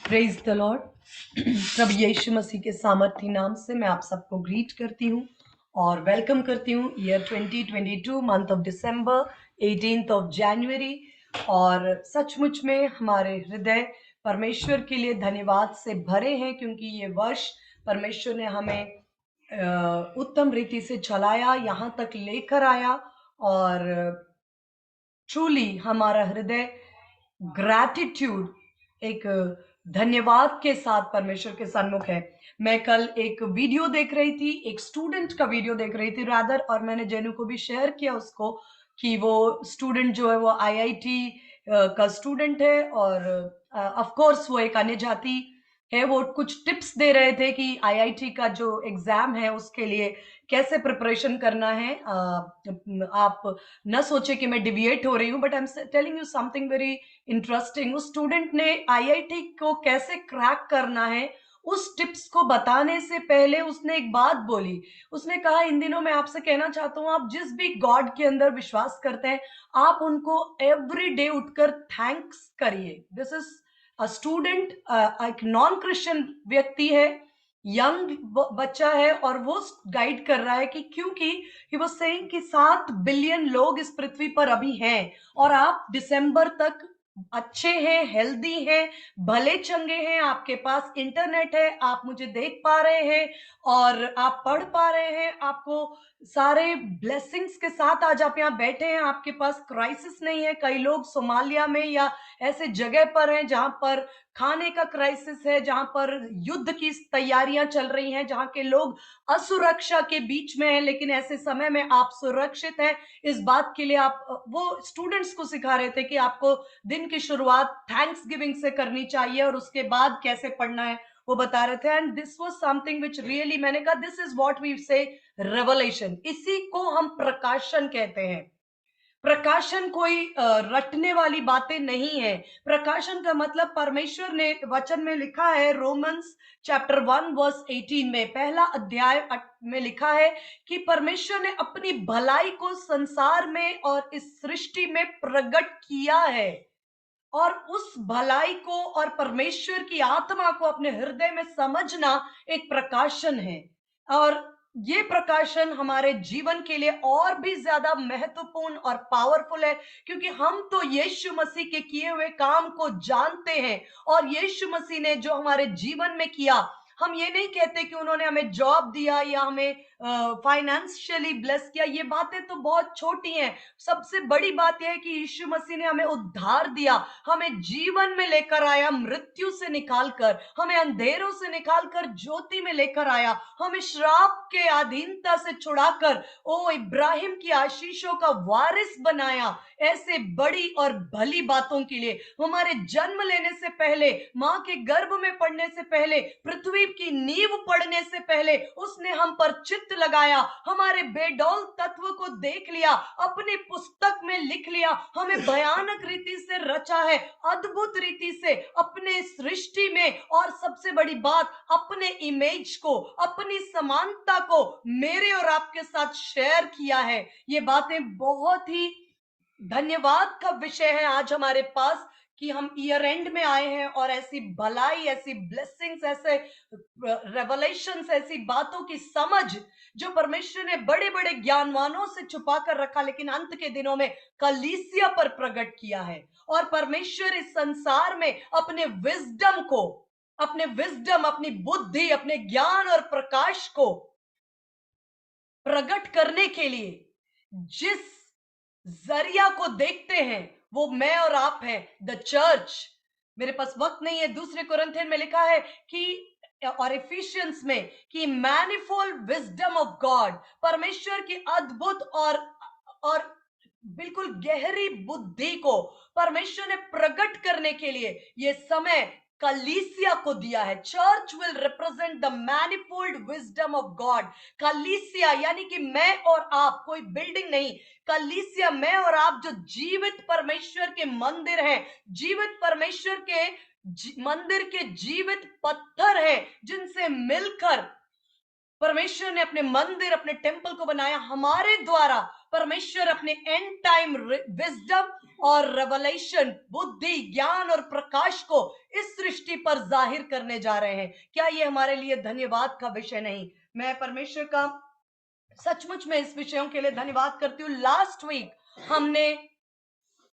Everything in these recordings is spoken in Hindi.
Praise the lord. प्रभु यीशु मसीह के सामर्थी नाम से मैं आप सबको ग्रीट करती हूँ और वेलकम करती हूँ year 2022 month of December 18th of January. और सचमुच में हमारे हृदय परमेश्वर के लिए धन्यवाद से भरे हैं, क्योंकि ये वर्ष परमेश्वर ने हमें उत्तम रीति से चलाया, यहाँ तक लेकर आया। और ट्रूली हमारा हृदय ग्रैटिट्यूड, एक धन्यवाद के साथ परमेश्वर के सन्मुख है। मैं कल एक वीडियो देख रही थी, एक स्टूडेंट का वीडियो देख रही थी रादर, और मैंने जेनू को भी शेयर किया उसको कि वो स्टूडेंट जो है वो आईआईटी का स्टूडेंट है, और ऑफ कोर्स वो एक अन्य जाति है। वो कुछ टिप्स दे रहे थे कि आईआईटी का जो एग्जाम है उसके लिए कैसे प्रिपरेशन करना है। आप न सोचे कि मैं डिविएट हो रही हूँ, but I am telling you something very interesting. उस स्टूडेंट ने आईआईटी को कैसे क्रैक करना है उस टिप्स को बताने से पहले उसने एक बात बोली। उसने कहा, इन दिनों मैं आपसे कहना चाहता हूँ, आप जिस भी गॉड के अंदर विश्वास करते हैं, आप उनको एवरी डे उठकर थैंक्स करिए। दिस इज अ स्टूडेंट, एक नॉन क्रिश्चियन व्यक्ति है, यंग बच्चा है, और वो गाइड कर रहा है कि क्योंकि ही वाज सेइंग कि 7 बिलियन लोग इस पृथ्वी पर अभी हैं, और आप दिसंबर तक अच्छे हैं, हेल्दी हैं, भले चंगे हैं, आपके पास इंटरनेट है, आप मुझे देख पा रहे हैं और आप पढ़ पा रहे हैं, आपको सारे ब्लेसिंग्स के साथ आज आप यहाँ बैठे हैं, आपके पास क्राइसिस नहीं है। कई लोग सोमालिया में या ऐसे जगह पर हैं जहां पर खाने का क्राइसिस है, जहां पर युद्ध की तैयारियां चल रही हैं, जहां के लोग असुरक्षा के बीच में हैं, लेकिन ऐसे समय में आप सुरक्षित हैं। इस बात के लिए आप वो स्टूडेंट्स को सिखा रहे थे कि आपको दिन की शुरुआत थैंक्स गिविंग से करनी चाहिए, और उसके बाद कैसे पढ़ना है वो बता रहे थे। And this was something which really, मैंने कहा दिस इज व्हाट वी से रेवलेशन। इसी को हम प्रकाशन कहते हैं। प्रकाशन कोई रटने वाली बातें नहीं है। प्रकाशन का मतलब, परमेश्वर ने वचन में लिखा है, रोमन्स चैप्टर 1 वर्स 18 में, पहला अध्याय में लिखा है कि परमेश्वर ने अपनी भलाई को संसार में और इस सृष्टि में प्रकट किया है। और उस भलाई को और परमेश्वर की आत्मा को अपने हृदय में समझना एक प्रकाशन है। और ये प्रकाशन हमारे जीवन के लिए और भी ज्यादा महत्वपूर्ण और पावरफुल है, क्योंकि हम तो यीशु मसीह के किए हुए काम को जानते हैं, और यीशु मसीह ने जो हमारे जीवन में किया, हम ये नहीं कहते कि उन्होंने हमें जॉब दिया या हमें फाइनेंशियली ब्लेस किया, ये बातें तो बहुत छोटी हैं। सबसे बड़ी बात यह है कि यीशु मसीह ने हमें उद्धार दिया, हमें जीवन में लेकर आया, मृत्यु से निकालकर, हमें अंधेरों से निकालकर ज्योति में लेकर आया, हमें श्राप के अधीनता से छुड़ाकर ओ इब्राहिम की आशीषों का वारिस बनाया। ऐसे बड़ी और भली बातों के लिए, हमारे जन्म लेने से पहले, मां के गर्भ में पड़ने से पहले, पृथ्वी की नींव पड़ने से पहले उसने हम पर चित्त लगाया, हमारे बेडौल तत्व को देख लिया, अपनी पुस्तक में लिख लिया, हमें भयानक रीति से रचा है, अद्भुत रीति से अपने सृष्टि में, और सबसे बड़ी बात, अपने इमेज को, अपनी समानता को मेरे और आपके साथ शेयर किया है। ये बातें बहुत ही धन्यवाद का विषय है आज हमारे पास, कि हम ईयर एंड में आए हैं और ऐसी भलाई, ऐसी ब्लेसिंग्स, ऐसे रेवलेशंस, ऐसी बातों की समझ जो परमेश्वर ने बड़े बड़े ज्ञानवानों से छुपा कर रखा, लेकिन अंत के दिनों में कलीसिया पर प्रकट किया है। और परमेश्वर इस संसार में अपने विजडम को, अपनी बुद्धि, अपने ज्ञान और प्रकाश को प्रकट करने के लिए जिस जरिया को देखते हैं, वो मैं और आप हैं, द चर्च। मेरे पास वक्त नहीं है, दूसरे कुरिन्थियन में लिखा है कि, और इफिशियंस में, कि मैनिफोल्ड विजडम ऑफ गॉड, परमेश्वर की अद्भुत और बिल्कुल गहरी बुद्धि को परमेश्वर ने प्रकट करने के लिए ये समय कलीसिया को दिया है। Church will represent the manifold wisdom of God. कलीसिया यानी कि मैं और आप, कोई बिल्डिंग नहीं, कलीसिया मैं और आप जो जीवित परमेश्वर के मंदिर हैं, जीवित परमेश्वर के मंदिर के जीवित पत्थर हैं, जिनसे मिलकर परमेश्वर ने अपने मंदिर, अपने टेम्पल को बनाया हमारे द्वारा। परमेश्वर अपने एंड टाइम विजडम और रेवलेशन, बुद्धि, ज्ञान और प्रकाश को इस सृष्टि पर जाहिर करने जा रहे हैं। क्या ये हमारे लिए धन्यवाद का विषय नहीं? मैं परमेश्वर का सचमुच में इस विषयों के लिए धन्यवाद करती हूँ। लास्ट वीक हमने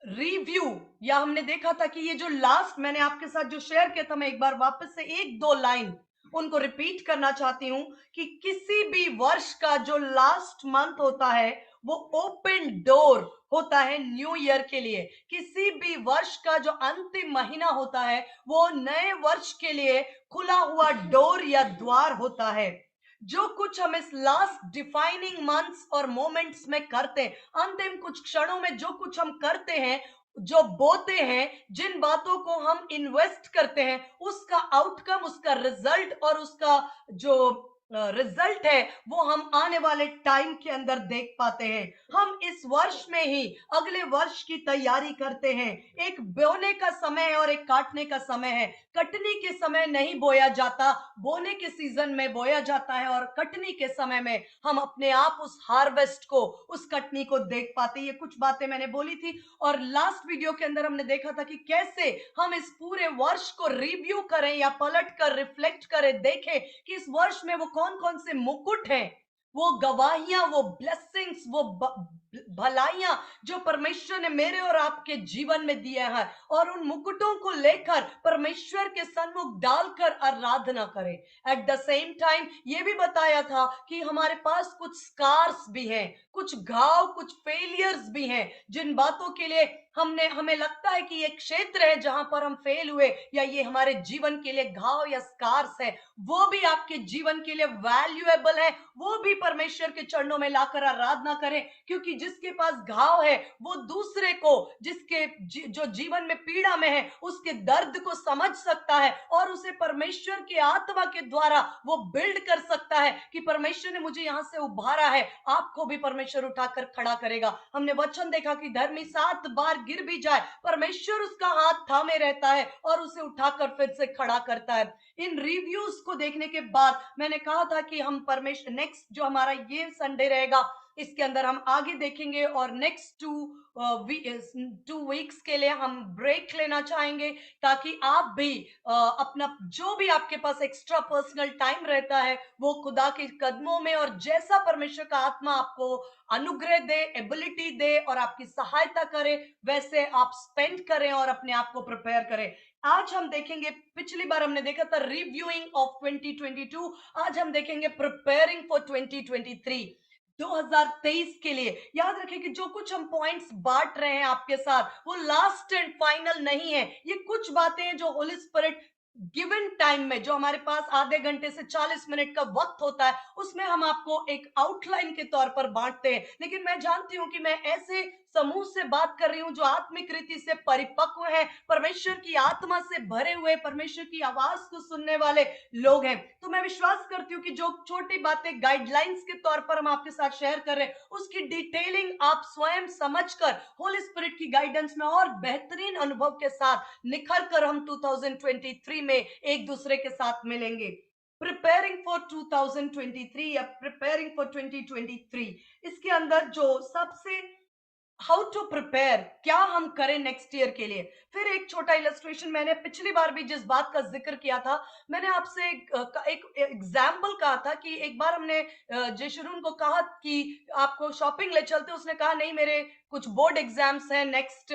रिव्यू या हमने देखा था कि ये जो लास्ट मैंने आपके साथ जो शेयर किया था, मैं एक बार वापस से एक दो लाइन उनको रिपीट करना चाहती हूँ कि किसी भी वर्ष का जो लास्ट मंथ होता है वो ओपन डोर होता है न्यू ईयर के लिए। किसी भी वर्ष का जो अंतिम महीना होता है वो नए वर्ष के लिए खुला हुआ डोर या द्वार होता है। जो कुछ हम इस लास्ट डिफाइनिंग मंथ्स और मोमेंट्स में करते हैं, अंतिम कुछ क्षणों में जो कुछ हम करते हैं, जो बोते हैं, जिन बातों को हम इन्वेस्ट करते हैं, उसका आउटकम, उसका रिजल्ट और उसका जो रिजल्ट है वो हम आने वाले टाइम के अंदर देख पाते हैं। हम इस वर्ष में ही अगले वर्ष की तैयारी करते हैं। एक बोने का समय है और एक काटने का समय है। कटनी के समय नहीं बोया जाता, बोने के सीजन में बोया जाता है, और कटनी के समय में हम अपने आप उस हार्वेस्ट को, उस कटनी को देख पाते हैं। ये कुछ बातें मैंने बोली थी और लास्ट वीडियो के अंदर हमने देखा था कि कैसे हम इस पूरे वर्ष को रिव्यू करें या पलट कर रिफ्लेक्ट करें, देखें कि इस वर्ष में वो कौन कौन से मुकुट हैं, वो गवाहियां, वो ब्लेसिंग्स, वो भलाइयां जो परमेश्वर ने मेरे और आपके जीवन में दिया है, और उन मुकुटों को लेकर परमेश्वर के सन्मुख डालकर आराधना करें। एट द सेम टाइम ये भी बताया था कि हमारे पास कुछ स्कार्स भी हैं, कुछ घाव, कुछ फेलियर्स भी हैं, जिन बातों के लिए हमें लगता है कि ये क्षेत्र है जहां पर हम फेल हुए, या ये हमारे जीवन के लिए घाव या स्कार्स है, वो भी आपके जीवन के लिए वैल्यूएबल है। वो भी परमेश्वर के चरणों में लाकर आराधना करें, क्योंकि जिसके पास घाव है वो दूसरे को, जिसके जो जीवन में पीड़ा में है, उसके दर्द को समझ सकता है और उसे परमेश्वर के आत्मा के द्वारा वो बिल्ड कर सकता है कि परमेश्वर ने मुझे यहां से उभारा है, आपको भी परमेश्वर उठाकर खड़ा करेगा। हमने वचन देखा कि धर्मी 7 बार गिर भी जाए, परमेश्वर उसका हाथ थामे रहता है और उसे उठाकर फिर से खड़ा करता है। इन रिव्यूज को देखने के बाद मैंने कहा था कि हम परमेश्वर नेक्स्ट जो हमारा ये संडे रहेगा, इसके अंदर हम आगे देखेंगे, और नेक्स्ट 2 वीक्स के लिए हम ब्रेक लेना चाहेंगे, ताकि आप भी अपना जो भी आपके पास एक्स्ट्रा पर्सनल टाइम रहता है वो खुदा के कदमों में, और जैसा परमेश्वर का आत्मा आपको अनुग्रह दे, एबिलिटी दे और आपकी सहायता करे, वैसे आप स्पेंड करें और अपने आप को प्रिपेयर करें। आज हम देखेंगे, पिछली बार हमने देखा था रिव्यूइंग ऑफ 2022, आज हम देखेंगे प्रिपेयरिंग फॉर 2023, 2023 के लिए। याद रखें कि जो कुछ हम पॉइंट्स बांट रहे हैं आपके साथ वो लास्ट एंड फाइनल नहीं है। ये कुछ बातें हैं जो होली स्पिरिट गिवन टाइम में, जो हमारे पास आधे घंटे से 40 मिनट का वक्त होता है, उसमें हम आपको एक आउटलाइन के तौर पर बांटते हैं। लेकिन मैं जानती हूं कि मैं ऐसे समूह से बात कर रही हूं जो आत्मिक रीति से परिपक्व है, परमेश्वर की आत्मा से भरे हुए, परमेश्वर की आवाज को सुनने वाले लोग हैं। तो मैं विश्वास करती हूँ कि जो छोटी बातें गाइडलाइंस के तौर पर हम आपके साथ शेयर कर रहे हैं, उसकी डिटेलिंग आप स्वयं समझकर होली स्पिरिट की गाइडेंस में और बेहतरीन अनुभव के साथ निखर कर हम 2023 में एक दूसरे के साथ मिलेंगे। प्रिपेयरिंग फॉर 2023 या प्रिपेयरिंग फॉर 2023, इसके अंदर जो सबसे हाउ टू प्रिपेयर, क्या हम करें नेक्स्ट ईयर के लिए। फिर एक छोटा इलस्ट्रेशन, मैंने पिछली बार भी जिस बात का जिक्र किया था, मैंने आपसे एक एग्जाम्पल कहा था कि एक बार हमने जयशरून को कहा कि आपको शॉपिंग ले चलते, उसने कहा नहीं मेरे कुछ बोर्ड एग्जाम्स हैं नेक्स्ट,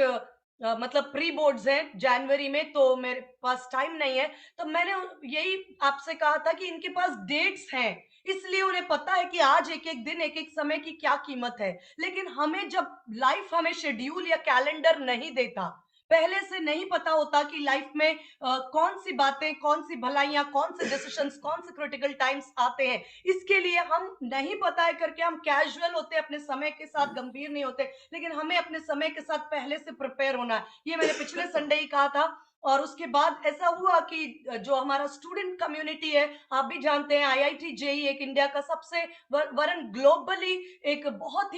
मतलब प्री बोर्ड्स हैं जनवरी में, तो मेरे पास टाइम नहीं है। तो मैंने यही आपसे कहा था कि इनके पास डेट्स हैं, इसलिए उन्हें पता है कि आज एक एक दिन, एक एक समय की क्या कीमत है। लेकिन हमें जब लाइफ हमें शेड्यूल या कैलेंडर नहीं देता, पहले से नहीं पता होता कि लाइफ में कौन सी बातें, कौन सी भलाइयां, कौन से डिसीजंस, कौन से क्रिटिकल टाइम्स आते हैं, इसके लिए हम नहीं पता है करके हम कैजुअल होते, अपने समय के साथ गंभीर नहीं होते। लेकिन हमें अपने समय के साथ पहले से प्रिपेयर होना है। ये मैंने पिछले संडे ही कहा था। और उसके बाद ऐसा हुआ कि जो हमारा स्टूडेंट कम्युनिटी है, आप भी जानते हैं आईआईटी जेई एक इंडिया का सबसे वरन ग्लोबली एक बहुत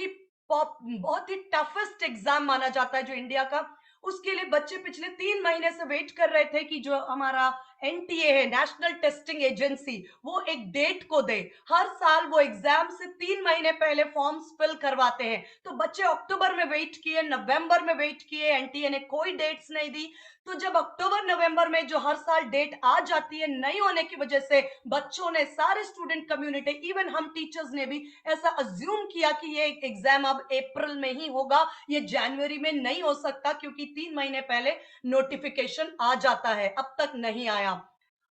ही टफेस्ट एग्जाम माना जाता है जो इंडिया का। उसके लिए बच्चे पिछले 3 महीने से वेट कर रहे थे कि जो हमारा एनटीए है, नेशनल टेस्टिंग एजेंसी, वो एक डेट को दे। हर साल वो एग्जाम से 3 महीने पहले फॉर्म्स फिल करवाते हैं। तो बच्चे अक्टूबर में वेट किए, नवंबर में वेट किए, एनटीए ने कोई डेट्स नहीं दी। तो जब अक्टूबर नवंबर में जो हर साल डेट आ जाती है, नहीं होने की वजह से बच्चों ने, सारे स्टूडेंट कम्युनिटी, इवन हम टीचर्स ने भी ऐसा अज्यूम किया कि ये एग्जाम अब अप्रैल में ही होगा, ये जनवरी में नहीं हो सकता, क्योंकि 3 महीने पहले नोटिफिकेशन आ जाता है, अब तक नहीं आया।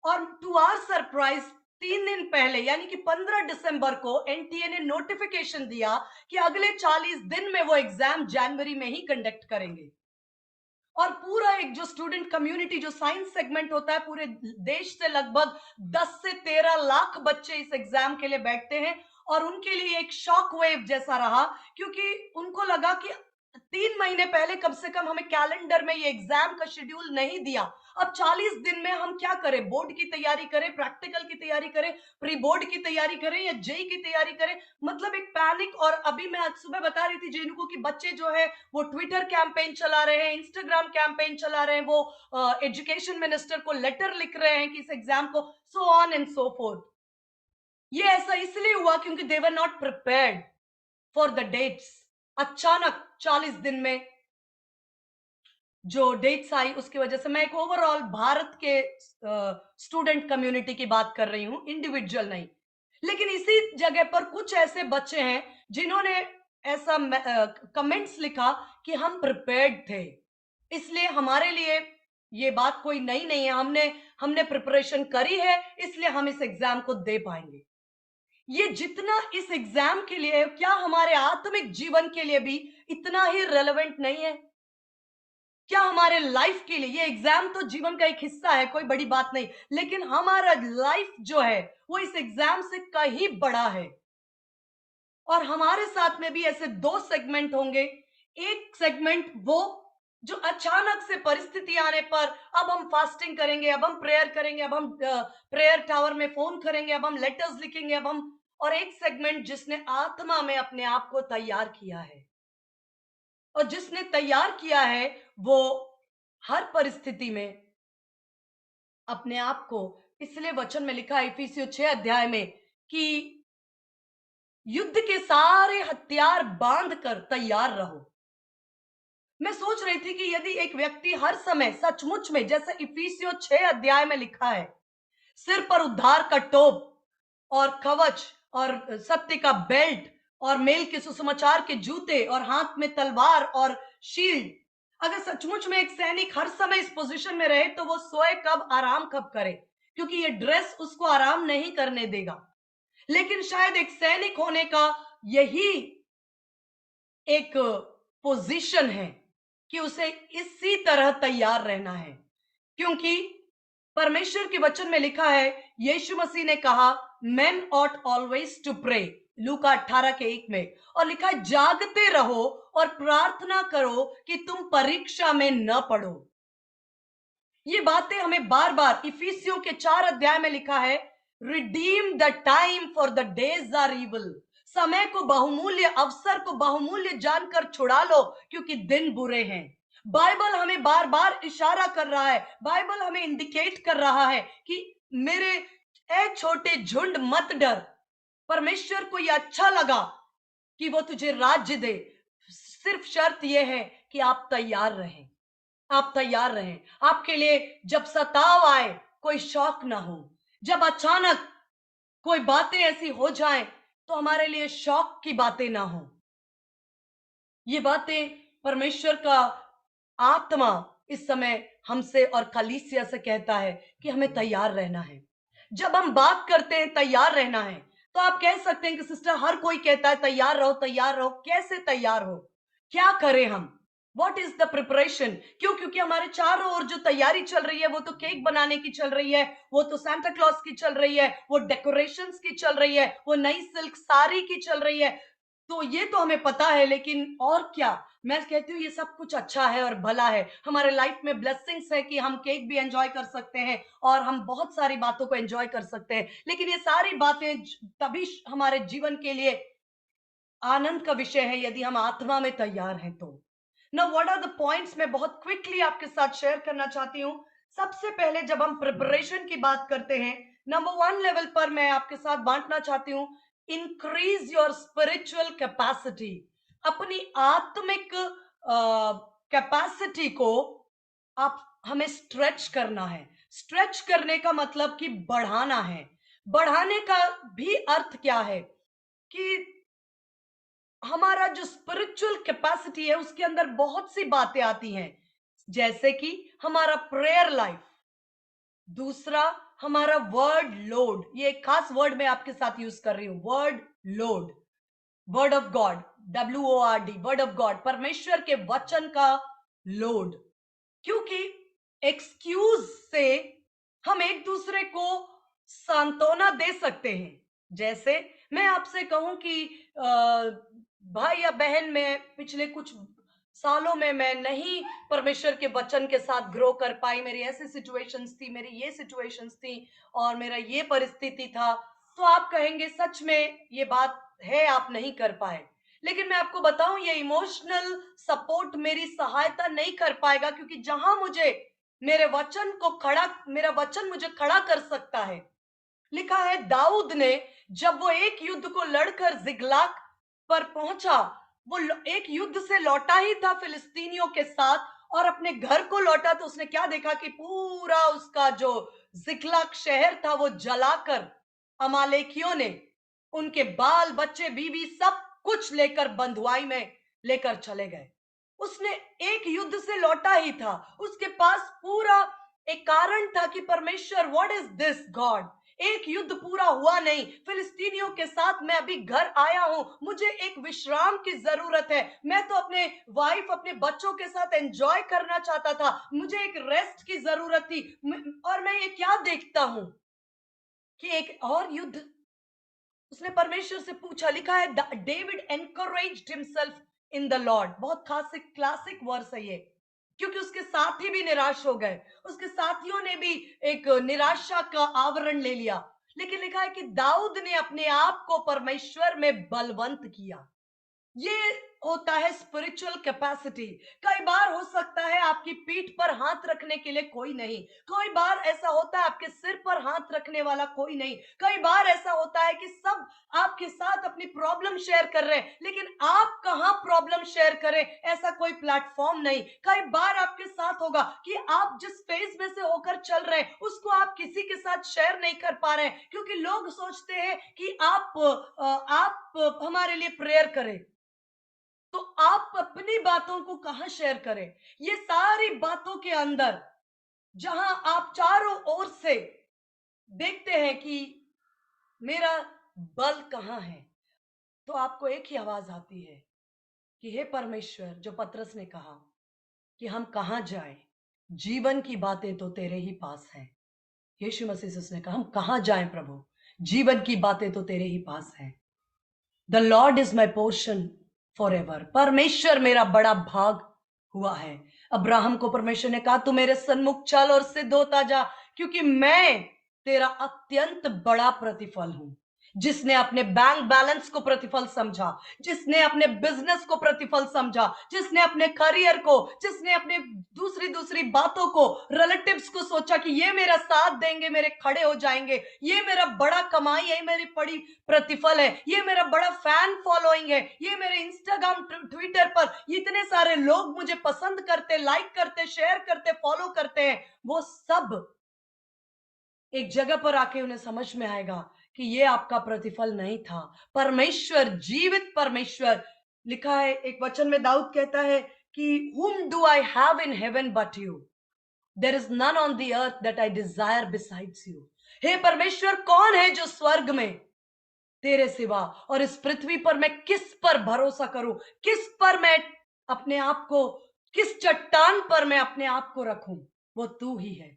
और टू आवर सरप्राइज 3 दिन पहले यानी कि 15 दिसंबर को एनटीए ने नोटिफिकेशन दिया कि अगले 40 दिन में वो एग्जाम जनवरी में ही कंडक्ट करेंगे। और पूरा एक जो स्टूडेंट कम्युनिटी, जो साइंस सेगमेंट होता है, पूरे देश से लगभग 10 से 13 लाख बच्चे इस एग्जाम के लिए बैठते हैं। और उनके लिए एक शॉक वेव जैसा रहा, क्योंकि उनको लगा कि 3 महीने पहले कम से कम हमें कैलेंडर में ये एग्जाम का शेड्यूल नहीं दिया। अब 40 दिन में हम क्या करें? बोर्ड की तैयारी करें, प्रैक्टिकल की तैयारी करें, प्री बोर्ड की तैयारी करें, या जेई की तैयारी करें? मतलब एक पैनिक। और अभी मैं आज सुबह बता रही थी जिनको कि बच्चे जो है वो ट्विटर कैंपेन चला रहे हैं, इंस्टाग्राम कैंपेन चला रहे हैं, वो एजुकेशन मिनिस्टर को लेटर लिख रहे हैं कि इस एग्जाम को, so on and so forth. ये ऐसा इसलिए हुआ क्योंकि they were not prepared for the dates. अचानक 40 दिन में जो डेट्स आई, उसकी वजह से मैं एक ओवरऑल भारत के स्टूडेंट कम्युनिटी की बात कर रही हूं, इंडिविजुअल नहीं। लेकिन इसी जगह पर कुछ ऐसे बच्चे हैं जिन्होंने ऐसा कमेंट्स लिखा कि हम प्रिपेयर्ड थे, इसलिए हमारे लिए ये बात कोई नई नहीं है, हमने हमने प्रिपरेशन करी है, इसलिए हम इस एग्जाम को दे पाएंगे। ये जितना इस एग्जाम के लिए है, क्या हमारे आत्मिक जीवन के लिए भी इतना ही रेलेवेंट नहीं है? क्या हमारे लाइफ के लिए ये एग्जाम तो जीवन का एक हिस्सा है, कोई बड़ी बात नहीं, लेकिन हमारा लाइफ जो है वो इस एग्जाम से कहीं बड़ा है। और हमारे साथ में भी ऐसे दो सेगमेंट होंगे। एक सेगमेंट वो जो अचानक से परिस्थिति आने पर अब हम फास्टिंग करेंगे, अब हम प्रेयर करेंगे, अब हम प्रेयर टावर में फोन करेंगे, अब हम लेटर्स लिखेंगे, अब हम। और एक सेगमेंट जिसने आत्मा में अपने आप को तैयार किया है, और जिसने तैयार किया है वो हर परिस्थिति में अपने आप को, इसलिए वचन में लिखा है इफिसियों 6 अध्याय में कि युद्ध के सारे हथियार बांध कर तैयार रहो। मैं सोच रही थी कि यदि एक व्यक्ति हर समय सचमुच में, जैसे इफिसियों 6 अध्याय में लिखा है, सिर पर उद्धार का टोप और कवच और सत्य का बेल्ट और मेल के सुसमाचार के जूते और हाथ में तलवार और शील्ड, अगर सचमुच में एक सैनिक हर समय इस पोजीशन में रहे तो वो सोए कब, आराम कब करे? क्योंकि ये ड्रेस उसको आराम नहीं करने देगा। लेकिन शायद एक सैनिक होने का यही एक पोजीशन है कि उसे इसी तरह तैयार रहना है, क्योंकि परमेश्वर के वचन में लिखा है, यीशु मसीह ने कहा, men ought always to pray, लूका 18:1 में। और लिखा है, जागते रहो और प्रार्थना करो कि तुम परीक्षा में न पड़ो। ये बातें हमें बार बार इफिसियों के 4 अध्याय में लिखा है, redeem the time for the days are evil, समय को बहुमूल्य, अवसर को बहुमूल्य जानकर छुड़ा लो, क्योंकि दिन बुरे हैं। बाइबल हमें बार बार इशारा कर रहा है, बाइबल हमें इंडिकेट कर रहा है कि मेरे ए छोटे झुंड मत डर। परमेश्वर को यह अच्छा लगा कि वो तुझे राज्य दे, सिर्फ शर्त यह है कि आप तैयार रहें। आप तैयार रहें। आपके लिए जब सताव आए कोई शौक ना हो, जब अचानक कोई बातें ऐसी हो जाएं तो हमारे लिए शौक की बातें ना हो। ये बातें परमेश्वर का आत्मा इस समय हमसे और कलीसिया से कहता है कि हमें तैयार रहना है। जब हम बात करते हैं तैयार रहना है, तो आप कह सकते हैं कि सिस्टर हर कोई कहता है तैयार रहो तैयार रहो। कैसे तैयार हो? क्या करें हम? What is the preparation? क्यों? क्योंकि हमारे चारों ओर जो तैयारी चल रही है वो तो केक बनाने की चल रही है, वो तो सांता क्लॉज की चल रही है, वो डेकोरेशंस की चल रही है, वो नई सिल्क साड़ी की चल रही है। तो ये तो हमें पता है, लेकिन और क्या? मैं कहती हूँ ये सब कुछ अच्छा है और भला है, हमारे लाइफ में ब्लेसिंग्स है कि हम केक भी एंजॉय कर सकते हैं और हम बहुत सारी बातों को एंजॉय कर सकते हैं। लेकिन ये सारी बातें तभी हमारे जीवन के लिए आनंद का विषय है यदि हम आत्मा में तैयार हैं तो। Now what are the points मैं बहुत क्विकली आपके साथ शेयर करना चाहती हूँ। सबसे पहले जब हम प्रिपरेशन की बात करते हैं, नंबर 1 लेवल पर मैं आपके साथ बांटना चाहती हूं, इंक्रीज योर स्पिरिचुअल कैपेसिटी। अपनी आत्मिक कैपेसिटी को आप हमें स्ट्रेच करना है। स्ट्रेच करने का मतलब कि बढ़ाना है। बढ़ाने का भी अर्थ क्या है कि हमारा जो स्पिरिचुअल कैपेसिटी है उसके अंदर बहुत सी बातें आती हैं, जैसे कि हमारा प्रेयर लाइफ, दूसरा हमारा वर्ड लोड। ये एक खास वर्ड मैं आपके साथ यूज कर रही हूं, word load. Word of God, WORD, word of God, परमेश्वर के वचन का लोड। क्योंकि एक्सक्यूज से हम एक दूसरे को सांत्वना दे सकते हैं। जैसे मैं आपसे कहूं कि भाई या बहन, मैं पिछले कुछ सालों में मैं नहीं परमेश्वर के वचन के साथ ग्रो कर पाई, मेरी ऐसी सिचुएशंस थी, मेरी ये सिचुएशंस थी और मेरा ये परिस्थिति था, तो आप कहेंगे सच में ये बात है, आप नहीं कर पाए। लेकिन मैं आपको बताऊं, ये इमोशनल सपोर्ट मेरी सहायता नहीं कर पाएगा, क्योंकि जहां मुझे मेरा वचन मुझे खड़ा कर सकता है। लिखा है दाऊद ने, जब वो एक युद्ध को लड़कर जिगलाग पर पहुंचा, वो एक युद्ध से लौटा ही था फिलिस्तीनियों के साथ, और अपने घर को लौटा तो उसने क्या देखा कि पूरा उसका जो जिगलाग शहर था वो जलाकर अमालेकियों ने उनके बाल बच्चे बीवी सब कुछ लेकर बंधुआई में लेकर चले गए। उसने एक युद्ध से लौटा ही था, उसके पास पूरा एक कारण था कि परमेश्वर, व्हाट इज दिस गॉड, एक युद्ध पूरा हुआ नहीं, फिलिस्तीनियों के साथ मैं अभी घर आया हूं, मुझे एक विश्राम की जरूरत है, मैं तो अपने वाइफ अपने बच्चों के साथ एंजॉय करना चाहता था, मुझे एक रेस्ट की जरूरत थी। और मैं ये क्या देखता हूं कि एक और युद्ध। उसने परमेश्वर से पूछा, लिखा है David encouraged himself in the Lord. बहुत खास क्लासिक वर्स है ये, क्योंकि उसके साथी भी निराश हो गए, उसके साथियों ने भी एक निराशा का आवरण ले लिया। लेकिन लिखा है कि दाऊद ने अपने आप को परमेश्वर में बलवंत किया। ये होता है स्पिरिचुअल कैपेसिटी। कई बार हो सकता है आपकी पीठ पर हाथ रखने के लिए कोई नहीं, कई बार ऐसा होता है आपके सिर पर हाथ रखने वाला कोई नहीं, कई बार ऐसा होता है कि सब आपके साथ अपनी प्रॉब्लम शेयर कर रहे हैं, लेकिन आप कहां प्रॉब्लम शेयर करें, ऐसा कोई प्लेटफॉर्म नहीं। कई बार आपके साथ होगा कि आप जिस फेज में से होकर चल रहे हैं उसको आप किसी के साथ शेयर नहीं कर पा रहे हैं, क्योंकि लोग सोचते हैं कि आप हमारे लिए प्रेयर करें, तो आप अपनी बातों को कहां शेयर करें। ये सारी बातों के अंदर जहां आप चारों ओर से देखते हैं कि मेरा बल कहां है, तो आपको एक ही आवाज आती है कि हे परमेश्वर, जो पतरस ने कहा कि हम कहां जाएं, जीवन की बातें तो तेरे ही पास हैं। यीशु मसीह से उसने कहा, हम कहां जाएं प्रभु, जीवन की बातें तो तेरे ही पास हैं। The Lord is my portion for ever. परमेश्वर मेरा बड़ा भाग हुआ है। अब्राहम को परमेश्वर ने कहा, तू मेरे सन्मुख चल और सिद्ध होता जा, क्योंकि मैं तेरा अत्यंत बड़ा प्रतिफल हूं। जिसने अपने बैंक बैलेंस को प्रतिफल समझा, जिसने अपने बिजनेस को प्रतिफल समझा, जिसने अपने करियर को, जिसने अपने दूसरी दूसरी बातों को, रिलेटिव्स को सोचा कि ये मेरा साथ देंगे, मेरे खड़े हो जाएंगे, ये मेरा बड़ा कमाई है, मेरी बड़ी प्रतिफल है, ये मेरा बड़ा फैन फॉलोइंग है, ये मेरे इंस्टाग्राम ट्विटर पर इतने सारे लोग मुझे पसंद करते, लाइक करते, शेयर करते, फॉलो करते हैं, वो सब एक जगह पर आके उन्हें समझ में आएगा कि ये आपका प्रतिफल नहीं था। परमेश्वर, जीवित परमेश्वर। लिखा है एक वचन में, दाऊद कहता है कि whom do I have in heaven but you? There is none on the earth that I desire besides you. हे परमेश्वर, कौन है जो स्वर्ग में तेरे सिवा, और इस पृथ्वी पर मैं किस पर भरोसा करूं, किस पर मैं अपने आप को, किस चट्टान पर मैं अपने आप को रखूं, वो तू ही है।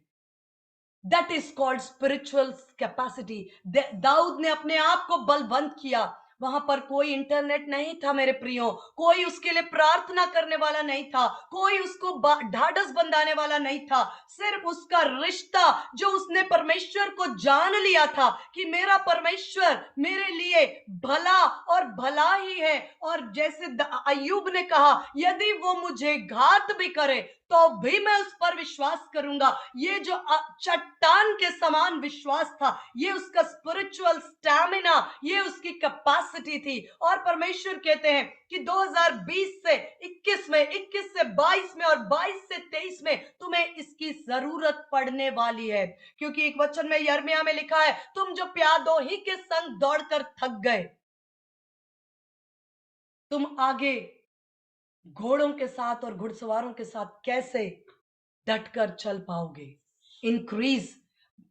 That is called spiritual capacity. दाऊद ने अपने आप को बलवंत किया। वहां पर कोई इंटरनेट नहीं था मेरे प्रियो, कोई उसके लिए प्रार्थना करने वाला नहीं था, कोई उसको ढाढ़स बंधाने वाला नहीं था। सिर्फ उसका रिश्ता, जो उसने परमेश्वर को जान लिया था कि मेरा परमेश्वर मेरे लिए भला और भला ही है। और जैसे अय्यूब ने कहा, यदि वो मुझे घात भी करे तो भी मैं उस पर विश्वास करूंगा। ये जो चट्टान के समान विश्वास था, ये उसका स्पिरिचुअल स्टैमिना, ये उसकी कैपेसिटी थी। और परमेश्वर कहते हैं कि 2020 से 21 में, 21 से 22 में और 22 से 23 में तुम्हें इसकी जरूरत पड़ने वाली है। क्योंकि एक वचन में यिर्मयाह में लिखा है, तुम जो प्यादों ही के संग दौड़कर थक गए, तुम आगे घोड़ों के साथ और घुड़सवारों के साथ कैसे डटकर चल पाओगे। इंक्रीज,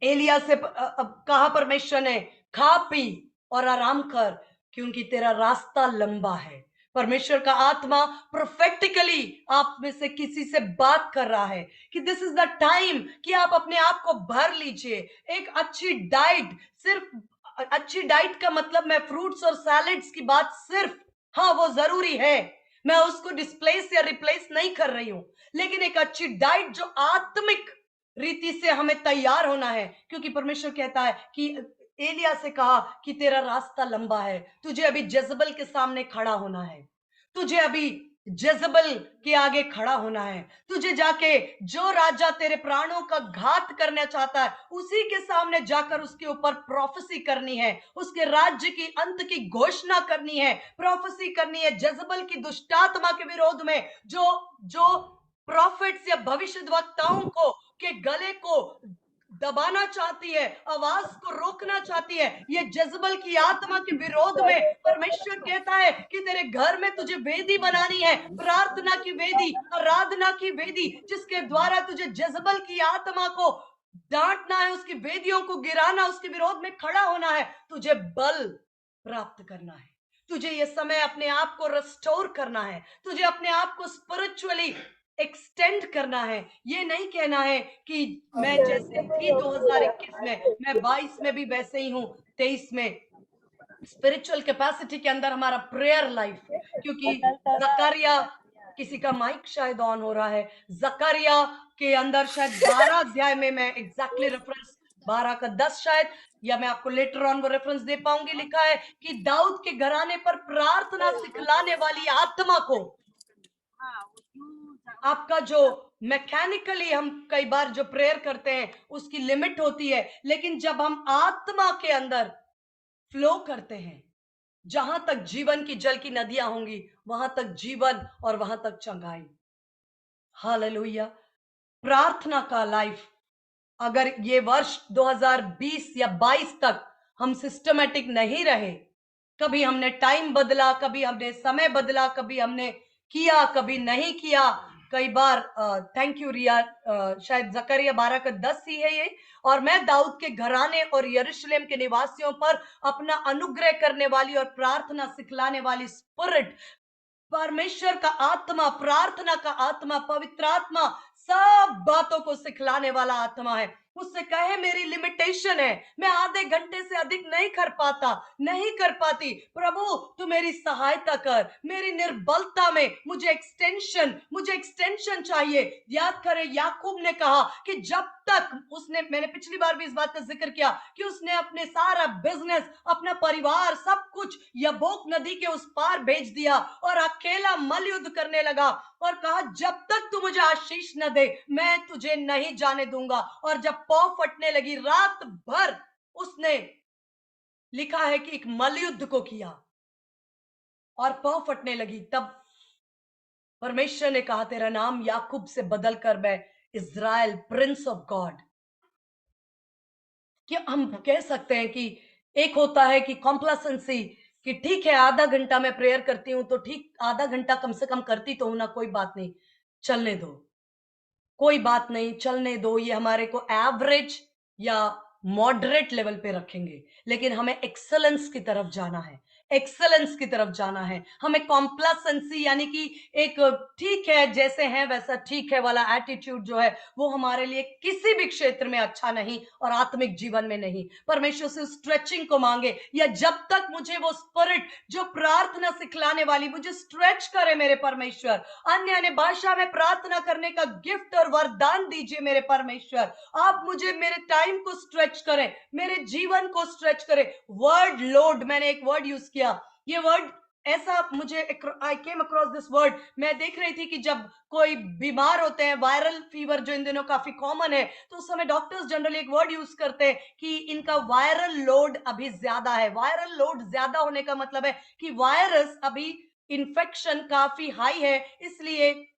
एलिया से कहा परमेश्वर ने, खा पी और आराम कर, क्योंकि तेरा रास्ता लंबा है। परमेश्वर का आत्मा प्रोफेटिकली आप में से किसी से बात कर रहा है कि दिस इज द टाइम कि आप अपने आप को भर लीजिए। एक अच्छी डाइट, सिर्फ अच्छी डाइट का मतलब मैं फ्रूट्स और सैलेड्स की बात सिर्फ, हाँ वो जरूरी है, मैं उसको डिस्प्लेस या रिप्लेस नहीं कर रही हूं, लेकिन एक अच्छी डाइट जो आत्मिक रीति से हमें तैयार होना है। क्योंकि परमेश्वर कहता है कि एलिया से कहा कि तेरा रास्ता लंबा है, तुझे अभी जजबल के सामने खड़ा होना है, तुझे अभी जजबल के आगे खड़ा होना है, तुझे जाके जो राजा तेरे प्राणों का घात करना चाहता है उसी के सामने जाकर उसके ऊपर प्रोफेसी करनी है, उसके राज्य की अंत की घोषणा करनी है, प्रोफेसी करनी है जजबल की दुष्टात्मा के विरोध में, जो जो प्रॉफिट्स या भविष्यद्वक्ताओं को के गले को दबाना चाहती है, आवाज को रोकना चाहती है। ये जजबल की आत्मा के विरोध में परमेश्वर कहता है कि तेरे घर में तुझे वेदी बनानी है, प्रार्थना की वेदी, आराधना की वेदी, जिसके द्वारा तुझे जजबल की आत्मा को डांटना है, उसकी वेदियों को गिराना, उसके विरोध में खड़ा होना है, तुझे बल प्राप्त करना है, तुझे ये समय अपने आप को रिस्टोर करना है, तुझे अपने आप को स्पिरिचुअली एक्सटेंड करना है। ये नहीं कहना है कि मैं जैसे थी 2021 में, मैं 22 में भी वैसे ही हूं, 23 में। स्पिरिचुअल कैपेसिटी के अंदर हमारा प्रेयर लाइफ, क्योंकि जकरिया, किसी का माइक शायद ऑन हो रहा है, जकरिया के अंदर शायद 12 अध्याय में, मैं एग्जैक्टली रेफरेंस 12 का 10 शायद, या मैं आपको लेटर ऑन वो रेफरेंस दे पाऊंगी, लिखा है कि दाऊद के घराने पर प्रार्थना सिखलाने वाली आत्मा को, आपका जो मैकेनिकली हम कई बार जो प्रेयर करते हैं उसकी लिमिट होती है, लेकिन जब हम आत्मा के अंदर फ्लो करते हैं, जहां तक जीवन की जल की नदियां होंगी वहां तक जीवन और वहां तक चंगाई। हालेलुया। प्रार्थना का लाइफ, अगर ये वर्ष 2020 या 22 तक हम सिस्टमेटिक नहीं रहे, कभी हमने टाइम बदला, कभी हमने समय बदला, कभी हमने किया, कभी नहीं किया, कई बार थैंक यू रिया, शायद जकरिया 12 का 10 ही है ये, और मैं दाऊद के घराने और यरूशलेम के निवासियों पर अपना अनुग्रह करने वाली और प्रार्थना सिखलाने वाली स्पिरिट, परमेश्वर का आत्मा, प्रार्थना का आत्मा, पवित्र आत्मा सब बातों को सिखलाने वाला आत्मा है। उससे कहे मेरी लिमिटेशन है, मैं आधे घंटे से अधिक नहीं कर पाता, नहीं कर पाती, प्रभु तू मेरी सहायता कर, मेरी निर्बलता में मुझे एक्सटेंशन चाहिए। याद करें याकूब ने कहा कि जब तक उसने, मैंने पिछली बार भी इस बात का जिक्र किया कि उसने अपने सारा बिजनेस, अपना परिवार, सब कुछ यब्बोक नदी के उस पार भेज दिया और अकेला मल युद्ध करने लगा और कहा जब तक तू मुझे आशीष न दे मैं तुझे नहीं जाने दूंगा। और जब पौ फटने लगी, रात भर उसने, लिखा है कि एक मल युद्ध को किया और पौ फटने लगी, तब परमेश्वर ने कहा तेरा नाम याकूब से बदलकर मैं इज़राइल, प्रिंस ऑफ गॉड। कि हम कह सकते हैं कि एक होता है कि कॉम्प्लासेंसी, कि ठीक है आधा घंटा मैं प्रेयर करती हूं तो ठीक, आधा घंटा कम से कम करती तो हूं ना, कोई बात नहीं, चलने दो, कोई बात नहीं, चलने दो, ये हमारे को एवरेज या मॉडरेट लेवल पे रखेंगे। लेकिन हमें एक्सेलेंस की तरफ जाना है, एक्सेलेंस की तरफ जाना है। हमें कॉम्प्लासेंसी यानी कि एक ठीक है जैसे है वैसा ठीक है वाला एटीट्यूड जो है वो हमारे लिए किसी भी क्षेत्र में अच्छा नहीं और आत्मिक जीवन में नहीं। परमेश्वर से स्ट्रेचिंग को मांगे, या जब तक मुझे वो स्पिरिट जो प्रार्थना सिखलाने वाली मुझे स्ट्रेच करे मेरे परमेश्वर, अन्य अन्य भाषा में प्रार्थना करने का गिफ्ट और वरदान दीजिए मेरे परमेश्वर। आप मुझे मेरे टाइम को स्ट्रेच करें, मेरे जीवन को स्ट्रेच करें। वर्ड लोड, मैंने एक वर्ड यूज किया, ये वर्ड ऐसा मुझे आई केम अक्रॉस दिस वर्ड, मैं देख रही थी कि जब कोई बीमार होते हैं, वायरल फीवर जो इन दिनों काफी कॉमन है, तो उस समय डॉक्टर्स जनरली एक वर्ड यूज करते हैं कि इनका वायरल लोड अभी ज्यादा है। वायरल लोड ज्यादा होने का मतलब है कि वायरस अभी इन्फेक्शन काफी हाई है, इसलिए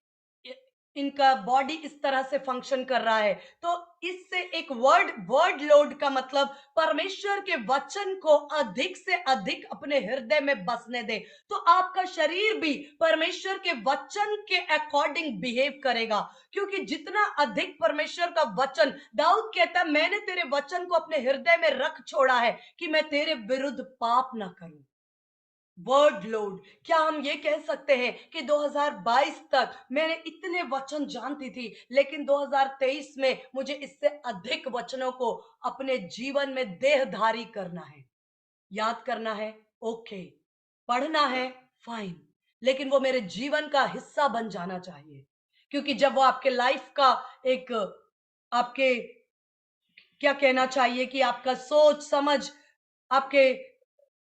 इनका बॉडी इस तरह से फंक्शन कर रहा है। तो इससे एक वर्ड लोड का मतलब परमेश्वर के वचन को अधिक से अधिक अपने हृदय में बसने दे, तो आपका शरीर भी परमेश्वर के वचन के अकॉर्डिंग बिहेव करेगा। क्योंकि जितना अधिक परमेश्वर का वचन, दाऊद कहता है मैंने तेरे वचन को अपने हृदय में रख छोड़ा है कि मैं तेरे विरुद्ध पाप ना करूं। वर्ड लोड, क्या हम ये कह सकते हैं कि 2022 तक मैंने इतने वचन जानती थी, लेकिन 2023 में मुझे इससे अधिक वचनों को अपने जीवन में देहधारी करना है, याद करना है, ओके, पढ़ना है, फाइन, लेकिन वो मेरे जीवन का हिस्सा बन जाना चाहिए। क्योंकि जब वो आपके लाइफ का एक, आपके, क्या कहना चाहिए कि आपका सोच समझ, आपके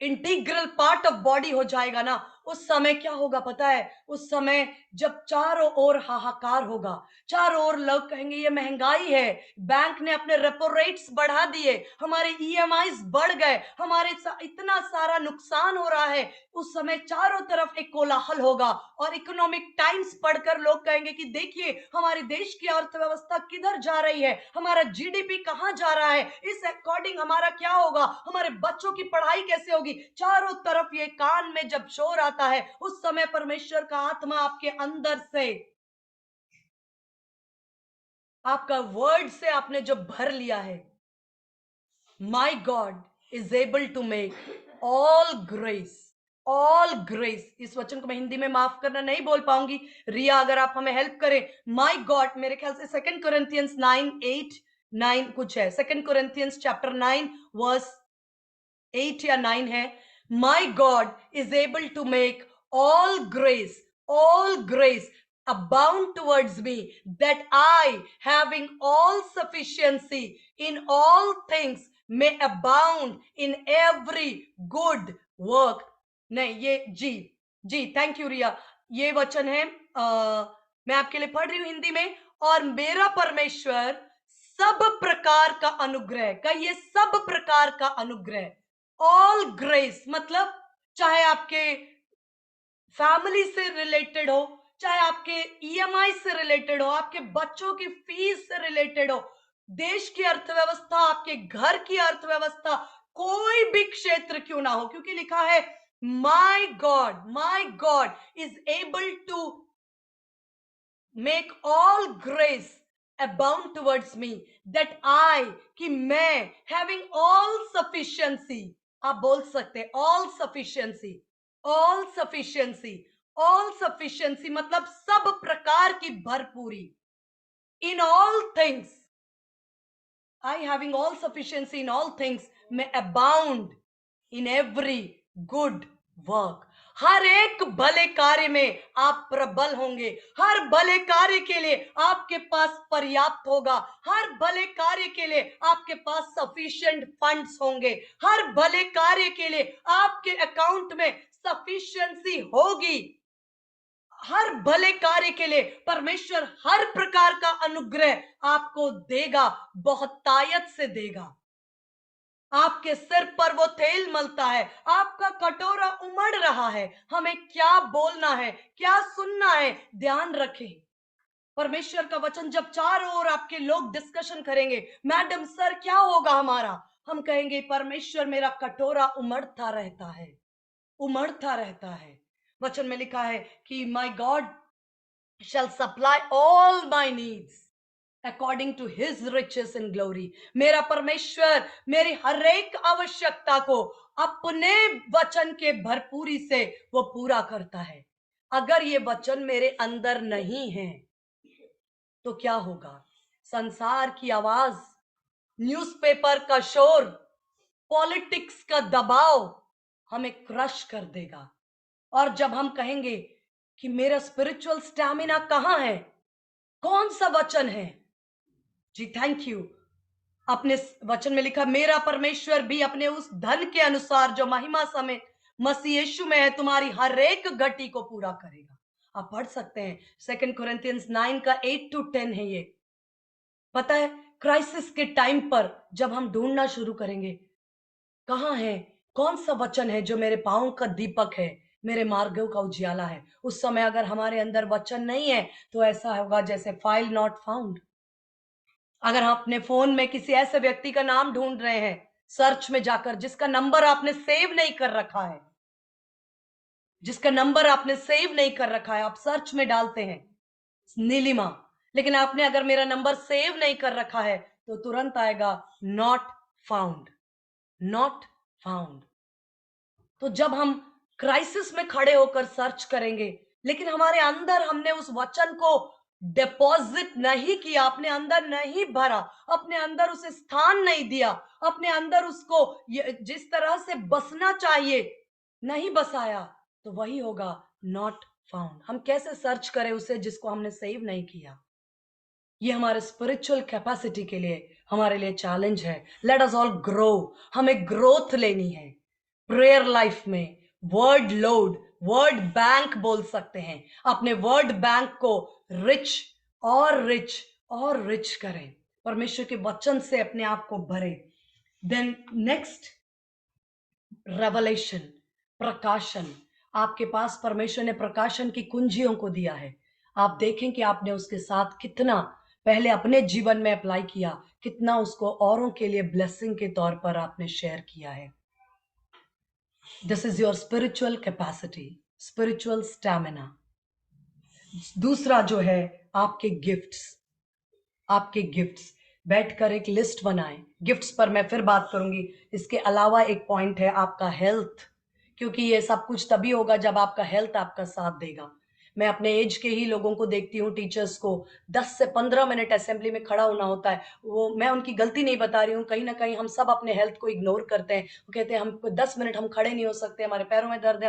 इंटीग्रल पार्ट ऑफ बॉडी हो जाएगा ना, उस समय क्या होगा पता है? उस समय जब चारों ओर हाहाकार होगा, चारों ओर लोग कहेंगे ये महंगाई है, बैंक ने अपने रेपो रेट्स बढ़ा दिए, हमारे ईएमआईज बढ़ गए, हमारे इतना सारा नुकसान हो रहा है। उस समय चारों तरफ एक कोलाहल होगा और इकोनॉमिक टाइम्स पढ़कर लोग कहेंगे कि देखिए हमारे देश की अर्थव्यवस्था किधर जा रही है, हमारा जीडीपी कहां जा रहा है, इस अकॉर्डिंग हमारा क्या होगा, हमारे बच्चों की पढ़ाई कैसे होगी। चारों तरफ ये कान में जब शोर आता है, उस समय परमेश्वर का आत्मा आपके अंदर से, आपका वर्ड से आपने जो भर लिया है, my God is able to make all grace, इस वचन को मैं हिंदी में माफ करना नहीं बोल पाऊंगी, रिया अगर आप हमें हेल्प करें। माई गॉड, मेरे ख्याल से 2 Corinthians 9:8-9 कुछ है, 2 Corinthians chapter 9 verse 8 या 9 है। My God is able to make all grace abound towards me, that I, having all sufficiency in all things, may abound in every good work। नहीं, ये जी, जी थैंक यू रिया, ये वचन है, मैं आपके लिए पढ़ रही हूं हिंदी में। और मेरा परमेश्वर सब प्रकार का अनुग्रह, कहिए सब प्रकार का अनुग्रह, ऑल ग्रेस मतलब चाहे आपके फैमिली से रिलेटेड हो, चाहे आपके ईएमआई से रिलेटेड हो, आपके बच्चों की फीस से रिलेटेड हो, देश की अर्थव्यवस्था, आपके घर की अर्थव्यवस्था, कोई भी क्षेत्र क्यों ना हो, क्योंकि लिखा है my God is able to make all grace abound towards me, that I, कि मैं हैविंग ऑल सफिशिएंसी, आप बोल सकते all sufficiency, all sufficiency, all sufficiency मतलब सब प्रकार की भरपूरी, in all things, I having all sufficiency in all things में abound in every good work, हर एक भले कार्य में आप प्रबल होंगे, हर भले कार्य के लिए आपके पास पर्याप्त होगा, हर भले कार्य के लिए आपके पास सफिशिएंट फंड्स होंगे, हर भले कार्य के लिए आपके अकाउंट में सफिशिएंसी होगी, हर भले कार्य के लिए परमेश्वर हर प्रकार का अनुग्रह आपको देगा, बहुतायत से देगा। आपके सिर पर वो तेल मलता है, आपका कटोरा उमड़ रहा है, हमें क्या बोलना है, क्या सुनना है, ध्यान रखें। परमेश्वर का वचन जब चारों ओर आपके लोग डिस्कशन करेंगे, मैडम सर क्या होगा हमारा, हम कहेंगे परमेश्वर मेरा कटोरा उमड़ता रहता है, उमड़ता रहता है। वचन में लिखा है कि my God shall supply all my needs according to his riches in glory। मेरा परमेश्वर मेरी हर एक आवश्यकता को अपने वचन के भरपूरी से वो पूरा करता है। अगर ये वचन मेरे अंदर नहीं है तो क्या होगा? संसार की आवाज, न्यूज़पेपर का शोर, पॉलिटिक्स का दबाव हमें क्रश कर देगा। और जब हम कहेंगे कि मेरा स्पिरिचुअल स्टैमिना कहां है, कौन सा वचन है? जी थैंक यू। अपने वचन में लिखा मेरा परमेश्वर भी अपने उस धन के अनुसार जो महिमा समेत मसीह यीशु में है, तुम्हारी हर एक घटी को पूरा करेगा। आप पढ़ सकते हैं 2 Corinthians 9 का 8 to 10 है ये। पता है, क्राइसिस के टाइम पर जब हम ढूंढना शुरू करेंगे, कहाँ है, कौन सा वचन है जो मेरे पांव का दीपक है, मेरे मार्गों का उजियाला है, उस समय अगर हमारे अंदर वचन नहीं है तो ऐसा होगा जैसे फाइल नॉट फाउंड। अगर आप अपने फोन में किसी ऐसे व्यक्ति का नाम ढूंढ रहे हैं सर्च में जाकर, जिसका नंबर आपने सेव नहीं कर रखा है, जिसका नंबर आपने सेव नहीं कर रखा है, आप सर्च में डालते हैं नीलिमा, लेकिन आपने अगर मेरा नंबर सेव नहीं कर रखा है तो तुरंत आएगा नॉट फाउंड, नॉट फाउंड। तो जब हम क्राइसिस में खड़े होकर सर्च करेंगे, लेकिन हमारे अंदर हमने उस वचन को डिपॉजिट नहीं किया, अपने अंदर नहीं भरा, अपने अंदर उसे स्थान नहीं दिया, अपने अंदर उसको जिस तरह से बसना चाहिए नहीं बसाया, तो वही होगा नॉट फाउंड। हम कैसे सर्च करें उसे जिसको हमने सेव नहीं किया? ये हमारे स्पिरिचुअल कैपेसिटी के लिए हमारे लिए चैलेंज है। Let us all grow. हमें ग्रोथ लेनी है प्रेयर लाइफ में। वर्ड लोड, वर्ड बैंक बोल सकते हैं। अपने वर्ड बैंक को रिच और रिच और रिच करें, परमेश्वर के वचन से अपने आप को भरे। देन नेक्स्ट, रेवलेशन, प्रकाशन। आपके पास परमेश्वर ने प्रकाशन की कुंजियों को दिया है। आप देखें कि आपने उसके साथ कितना पहले अपने जीवन में अप्लाई किया, कितना उसको औरों के लिए ब्लेसिंग के तौर पर आपने शेयर किया है। This is your spiritual capacity, spiritual stamina. दूसरा जो है आपके गिफ्ट्स। आपके गिफ्ट्स, बैठकर एक लिस्ट बनाएं। गिफ्ट्स पर मैं फिर बात करूंगी। इसके अलावा एक पॉइंट है आपका हेल्थ, क्योंकि ये सब कुछ तभी होगा जब आपका हेल्थ आपका साथ देगा। मैं अपने एज के ही लोगों को देखती हूँ, टीचर्स को 10 से 15 मिनट असेंबली में खड़ा होना होता है। वो मैं उनकी गलती नहीं बता रही हूँ, कहीं ना कहीं हम सब अपने हेल्थ को इग्नोर करते हैं। वो कहते हैं हम 10 मिनट हम खड़े नहीं हो सकते, हमारे पैरों में दर्द है,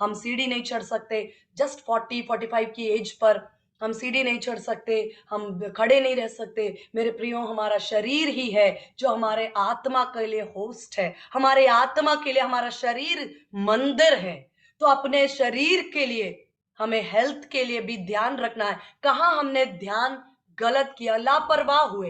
हम सीढ़ी नहीं चढ़ सकते। जस्ट 40-45 की एज पर हम सीढ़ी नहीं चढ़ सकते, हम खड़े नहीं रह सकते। मेरे प्रियो, हमारा शरीर ही है जो हमारे आत्मा के लिए होस्ट है। हमारे आत्मा के लिए हमारा शरीर मंदिर है। तो अपने शरीर के लिए, हमें हेल्थ के लिए भी ध्यान रखना है। कहाँ हमने ध्यान गलत किया, लापरवाह हुए,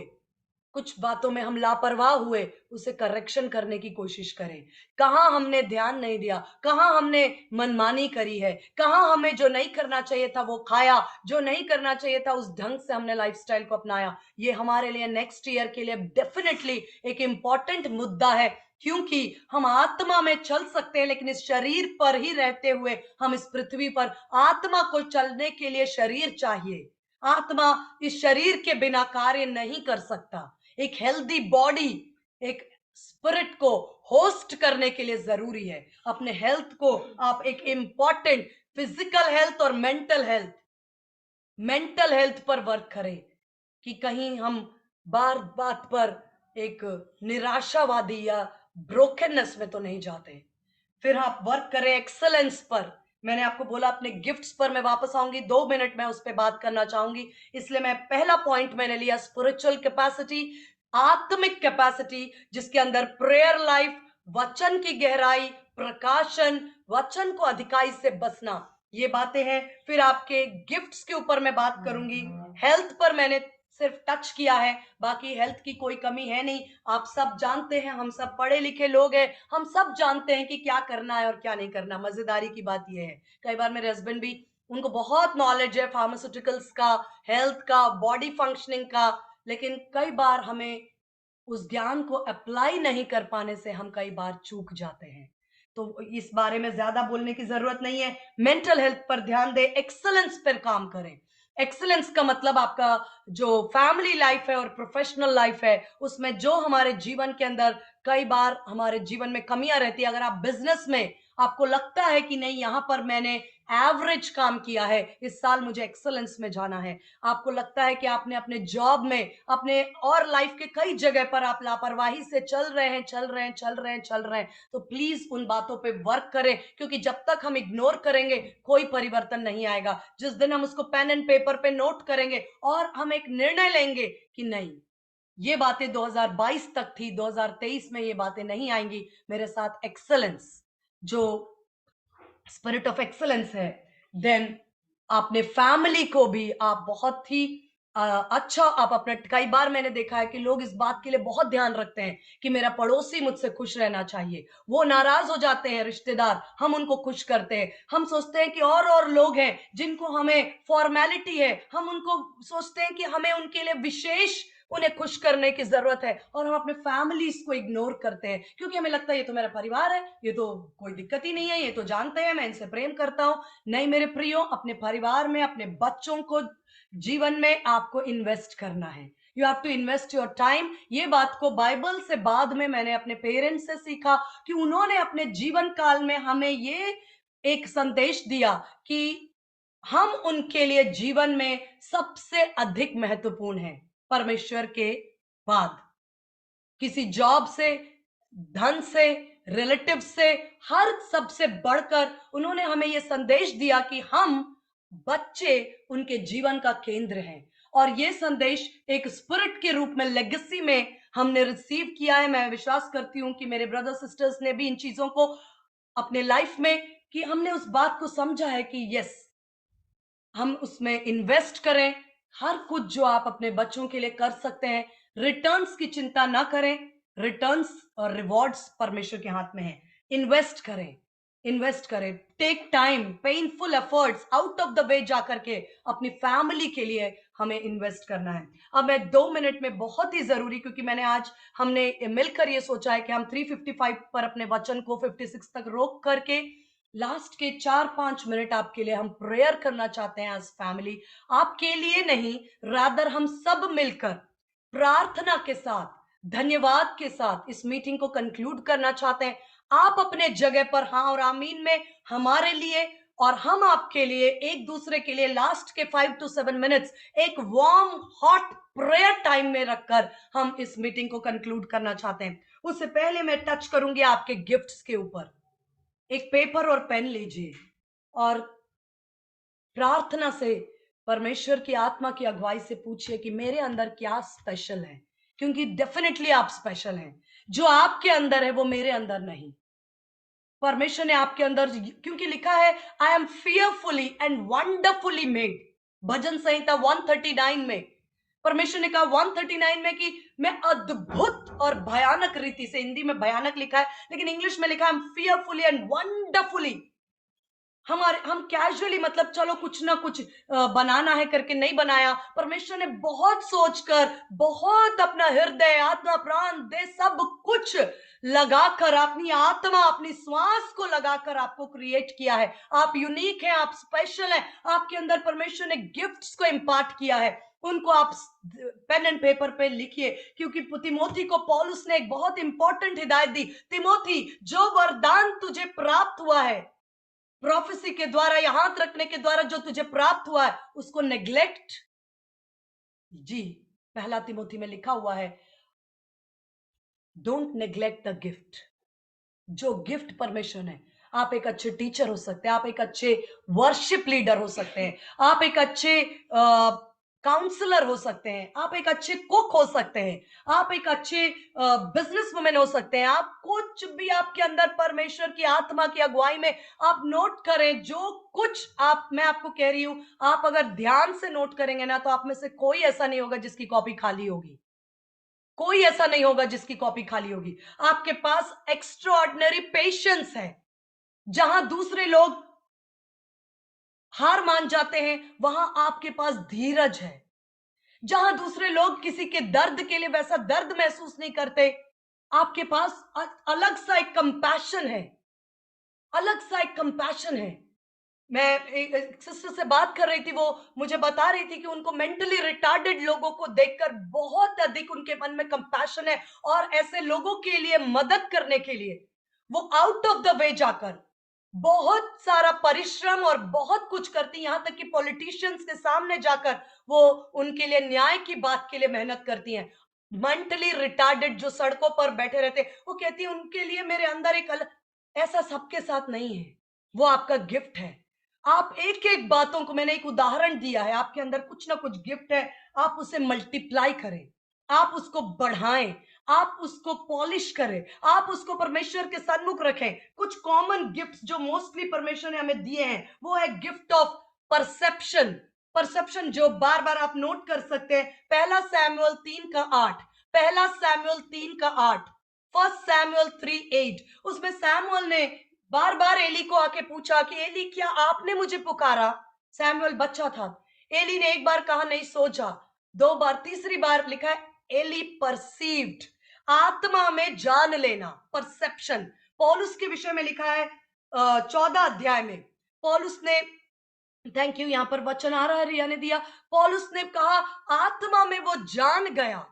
कुछ बातों में हम लापरवाह हुए, उसे करेक्शन करने की कोशिश करें। कहाँ हमने ध्यान नहीं दिया, कहाँ हमने मनमानी करी है, कहाँ हमें जो नहीं करना चाहिए था वो खाया, जो नहीं करना चाहिए था उस ढंग से हमने लाइफस्टाइल को अपनाया। ये हमारे लिए नेक्स्ट ईयर के लिए डेफिनेटली एक इंपॉर्टेंट मुद्दा है, क्योंकि हम आत्मा में चल सकते हैं लेकिन इस शरीर पर ही रहते हुए हम इस पृथ्वी पर, आत्मा को चलने के लिए शरीर चाहिए। आत्मा इस शरीर के बिना कार्य नहीं कर सकता। एक हेल्दी बॉडी एक स्पिरिट को होस्ट करने के लिए जरूरी है। अपने हेल्थ को आप एक इंपॉर्टेंट, फिजिकल हेल्थ और मेंटल हेल्थ पर वर्क करें, कि कहीं हम बार बात पर एक निराशावादी या ब्रोकननेस में तो नहीं जाते। फिर आप वर्क करें एक्सेलेंस पर। मैंने आपको बोला अपने गिफ्ट्स पर मैं वापस आऊंगी, 2 मिनट में उस पर बात करना चाहूंगी। इसलिए मैं पहला पॉइंट मैंने लिया स्पिरिचुअल कैपेसिटी, आत्मिक कैपेसिटी, जिसके अंदर प्रेयर लाइफ, वचन की गहराई, प्रकाशन, वचन को अधिकाई से बसना, ये बातें हैं। फिर आपके गिफ्ट्स के ऊपर मैं बात करूंगी। हेल्थ पर मैंने सिर्फ टच किया है, बाकी हेल्थ की कोई कमी है नहीं। आप सब जानते हैं, हम सब पढ़े लिखे लोग हैं, हम सब जानते हैं कि क्या करना है और क्या नहीं करना। मजेदारी की बात यह है, कई बार मेरे हस्बैंड भी, उनको बहुत नॉलेज है फार्मास्यूटिकल्स का, हेल्थ का, बॉडी फंक्शनिंग का, लेकिन कई बार हमें उस ज्ञान को अप्लाई नहीं कर पाने से हम कई बार चूक जाते हैं। तो इस बारे में ज्यादा बोलने की जरूरत नहीं है। मेंटल हेल्थ पर ध्यान दें, एक्सलेंस पर काम करें। एक्सलेंस का मतलब आपका जो फैमिली लाइफ है और प्रोफेशनल लाइफ है, उसमें जो हमारे जीवन के अंदर कई बार हमारे जीवन में कमियां रहती है। अगर आप बिजनेस में आपको लगता है कि नहीं, यहां पर मैंने एवरेज काम किया है, इस साल मुझे एक्सलेंस में जाना है। आपको लगता है कि आपने अपने जॉब में, अपने और लाइफ के कई जगह पर आप लापरवाही से चल रहे हैं, तो प्लीज उन बातों पे वर्क करें, क्योंकि जब तक हम इग्नोर करेंगे कोई परिवर्तन नहीं आएगा। जिस दिन हम उसको पेन एंड पेपर पे नोट करेंगे और हम एक निर्णय लेंगे कि नहीं, ये बातें 2022 तक थी, 2023 में ये बातें नहीं आएंगी, मेरे साथ एक्सेलेंस, जो स्पिरिट ऑफ एक्सेलेंस है, देन आपने फैमिली को भी आप बहुत ही अच्छा आप अपने, कई बार मैंने देखा है कि लोग इस बात के लिए बहुत ध्यान रखते हैं कि मेरा पड़ोसी मुझसे खुश रहना चाहिए, वो नाराज हो जाते हैं रिश्तेदार, हम उनको खुश करते हैं, हम सोचते हैं कि और लोग हैं जिनको हमें फॉर्मेलिटी है, हम उनको सोचते हैं कि हमें उनके लिए विशेष उन्हें खुश करने की जरूरत है, और हम अपने फैमिलीज को इग्नोर करते हैं क्योंकि हमें लगता है ये तो मेरा परिवार है, ये तो कोई दिक्कत ही नहीं है, ये तो जानते हैं मैं इनसे प्रेम करता हूं। नहीं मेरे प्रियो, अपने परिवार में अपने बच्चों को जीवन में आपको इन्वेस्ट करना है। You have to invest your time. ये बात को बाइबल से बाद में मैंने अपने पेरेंट्स से सीखा कि उन्होंने अपने जीवन काल में हमें ये एक संदेश दिया कि हम उनके लिए जीवन में सबसे अधिक महत्वपूर्ण हैं परमेश्वर के बाद। किसी जॉब से, धन से, रिलेटिव से, हर सबसे बढ़कर उन्होंने हमें यह संदेश दिया कि हम बच्चे उनके जीवन का केंद्र हैं। और यह संदेश एक स्पिरिट के रूप में लेगेसी में हमने रिसीव किया है। मैं विश्वास करती हूं कि मेरे ब्रदर सिस्टर्स ने भी इन चीजों को अपने लाइफ में, कि हमने उस बात को समझा है कि यस, हम उसमें इन्वेस्ट करें। हर कुछ जो आप अपने बच्चों के लिए कर सकते हैं, रिटर्न्स की चिंता ना करें। रिटर्न्स और रिवॉर्ड्स परमेश्वर के हाथ में है। इन्वेस्ट करें, इन्वेस्ट करें, take time, painful efforts, out of the way जाकर के अपनी फैमिली के लिए हमें इन्वेस्ट करना है। अब मैं 2 मिनट में, बहुत ही जरूरी, क्योंकि हमने मिलकर ये सोचा है कि हम 3:55 पर अपने वचन को 56 तक रोक करके लास्ट के 4-5 मिनट आपके लिए हम प्रेयर करना चाहते हैं एज फैमिली। आपके लिए नहीं, रादर हम सब मिलकर प्रार्थना के साथ, धन्यवाद के साथ इस मीटिंग को कंक्लूड करना चाहते हैं। आप अपने जगह पर हाँ और आमीन में हमारे लिए और हम आपके लिए, एक दूसरे के लिए लास्ट के 5 to 7 मिनट्स एक वार्म हॉट प्रेयर टाइम में रखकर हम इस मीटिंग को कंक्लूड करना चाहते हैं। उससे पहले मैं टच करूंगी आपके गिफ्ट्स के ऊपर। एक पेपर और पेन लीजिए और प्रार्थना से परमेश्वर की आत्मा की अगुवाई से पूछिए कि मेरे अंदर क्या स्पेशल है, क्योंकि डेफिनेटली आप स्पेशल हैं। जो आपके अंदर है वो मेरे अंदर नहीं। परमेश्वर ने आपके अंदर, क्योंकि लिखा है I am fearfully and wonderfully made, भजन संहिता 139 में परमेश्वर ने कहा 139 में कि मैं अद्भुत और भयानक रीति से, हिंदी में भयानक लिखा है लेकिन इंग्लिश में लिखा है फियरफुली एंड वंडरफुली। हम कैजुअली, मतलब चलो कुछ ना कुछ बनाना है करके नहीं बनाया। परमेश्वर ने बहुत सोचकर, बहुत अपना हृदय, आत्मा, प्राण दे सब कुछ लगाकर, अपनी आत्मा, अपनी श्वास को लगाकर आपको क्रिएट किया है। आप यूनिक हैं, आप स्पेशल हैं। आपके अंदर परमेश्वर ने गिफ्ट्स को इम्पार्ट किया है, उनको आप पेन एंड पेपर पे लिखिए। क्योंकि तिमोथी को पौलुस ने एक बहुत इंपॉर्टेंट हिदायत दी, तिमोथी जो वरदान तुझे प्राप्त हुआ है प्रोफेसी के द्वारा या हाथ रखने के द्वारा जो तुझे प्राप्त हुआ है, उसको नेग्लेक्ट, जी, पहला तिमोथी में लिखा हुआ है, डोंट नेग्लेक्ट द गिफ्ट। जो गिफ्ट परमेश्वर ने, आप एक अच्छे टीचर हो सकते हैं, आप एक अच्छे वर्शिप लीडर हो सकते हैं, आप एक अच्छे काउंसलर हो सकते हैं, आप एक अच्छे कुक हो सकते हैं, आप एक अच्छे बिजनेस वुमेन हो सकते हैं। आप कुछ भी आपके अंदर परमेश्वर की आत्मा की अगुवाई में आप नोट करें, जो कुछ आप, मैं आपको कह रही हूं, आप अगर ध्यान से नोट करेंगे ना तो आप में से कोई ऐसा नहीं होगा जिसकी कॉपी खाली होगी। कोई ऐसा नहीं होगा जिसकी कॉपी खाली होगी। आपके पास एक्स्ट्राऑर्डिनरी पेशेंस है। जहां दूसरे लोग हार मान जाते हैं, वहां आपके पास धीरज है। जहां दूसरे लोग किसी के दर्द के लिए वैसा दर्द महसूस नहीं करते, आपके पास अलग सा एक कंपैशन है, अलग सा एक कंपैशन है। मैं एक सिस्टर से बात कर रही थी, वो मुझे बता रही थी कि उनको मेंटली रिटार्डेड लोगों को देखकर बहुत अधिक उनके मन में कंपैशन है, और ऐसे लोगों के लिए मदद करने के लिए वो आउट ऑफ द वे जाकर बहुत सारा परिश्रम और बहुत कुछ करती, यहां तक कि पॉलिटिशियंस के सामने जाकर वो उनके लिए न्याय की बात के लिए मेहनत करती हैं। मेंटली रिटार्डेड जो सड़कों पर बैठे रहते, वो कहती है उनके लिए मेरे अंदर एक अलग, ऐसा सबके साथ नहीं है, वो आपका गिफ्ट है। आप एक एक बातों को, मैंने एक उदाहरण दिया है, आपके अंदर कुछ ना कुछ गिफ्ट है, आप उसे मल्टीप्लाई करें। आप उसको बढ़ाएं, आप उसको पॉलिश करें, आप उसको परमेश्वर के सन्मुख रखें। कुछ कॉमन गिफ्ट्स जो मोस्टली परमेश्वर ने हमें दिए हैं वो है गिफ्ट ऑफ परसेप्शन। परसेप्शन जो बार बार आप नोट कर सकते हैं। पहला सैमुअल 3:8, पहला सैमुअल 3:8, फर्स्ट सैमुअल 3:8। उसमें सैमुअल ने बार बार एली को आके पूछा कि एली क्या आपने मुझे पुकारा? सैमुअल बच्चा था। एली ने एक बार कहा नहीं, सो जा। दो बार, तीसरी बार लिखा है एली परसीव्ड, आत्मा में जान लेना, परसेप्शन। पौलुस के विषय में लिखा है 14 अध्याय में। पौलुस ने, थैंक यू, यहां पर वचन आ रहा है, रिया ने दिया। पौलुस ने कहा आत्मा में वो जान गया।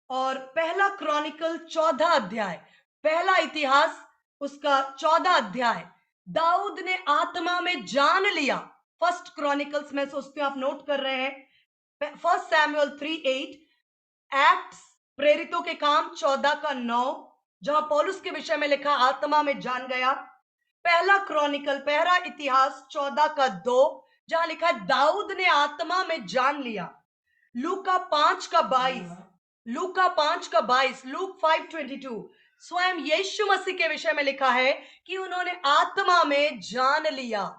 और पहला क्रॉनिकल 14 अध्याय, पहला इतिहास उसका 14 अध्याय, दाऊद ने आत्मा में जान लिया। फर्स्ट क्रॉनिकल्स में सोचते हो आप नोट कर रहे हैं। फर्स्ट सैमुअल 3:8, एक्ट्स प्रेरितों के काम 14:9, जहां पौलुस के विषय में लिखा आत्मा में जान गया। पहला क्रॉनिकल, पहला इतिहास 14:2, जहां लिखा है दाऊद ने आत्मा में जान लिया। लूका 5:22, लूका 5:22, लूक 5:22, स्वयं यीशु मसीह के विषय में लिखा है कि उन्होंने आत्मा में जान लिया।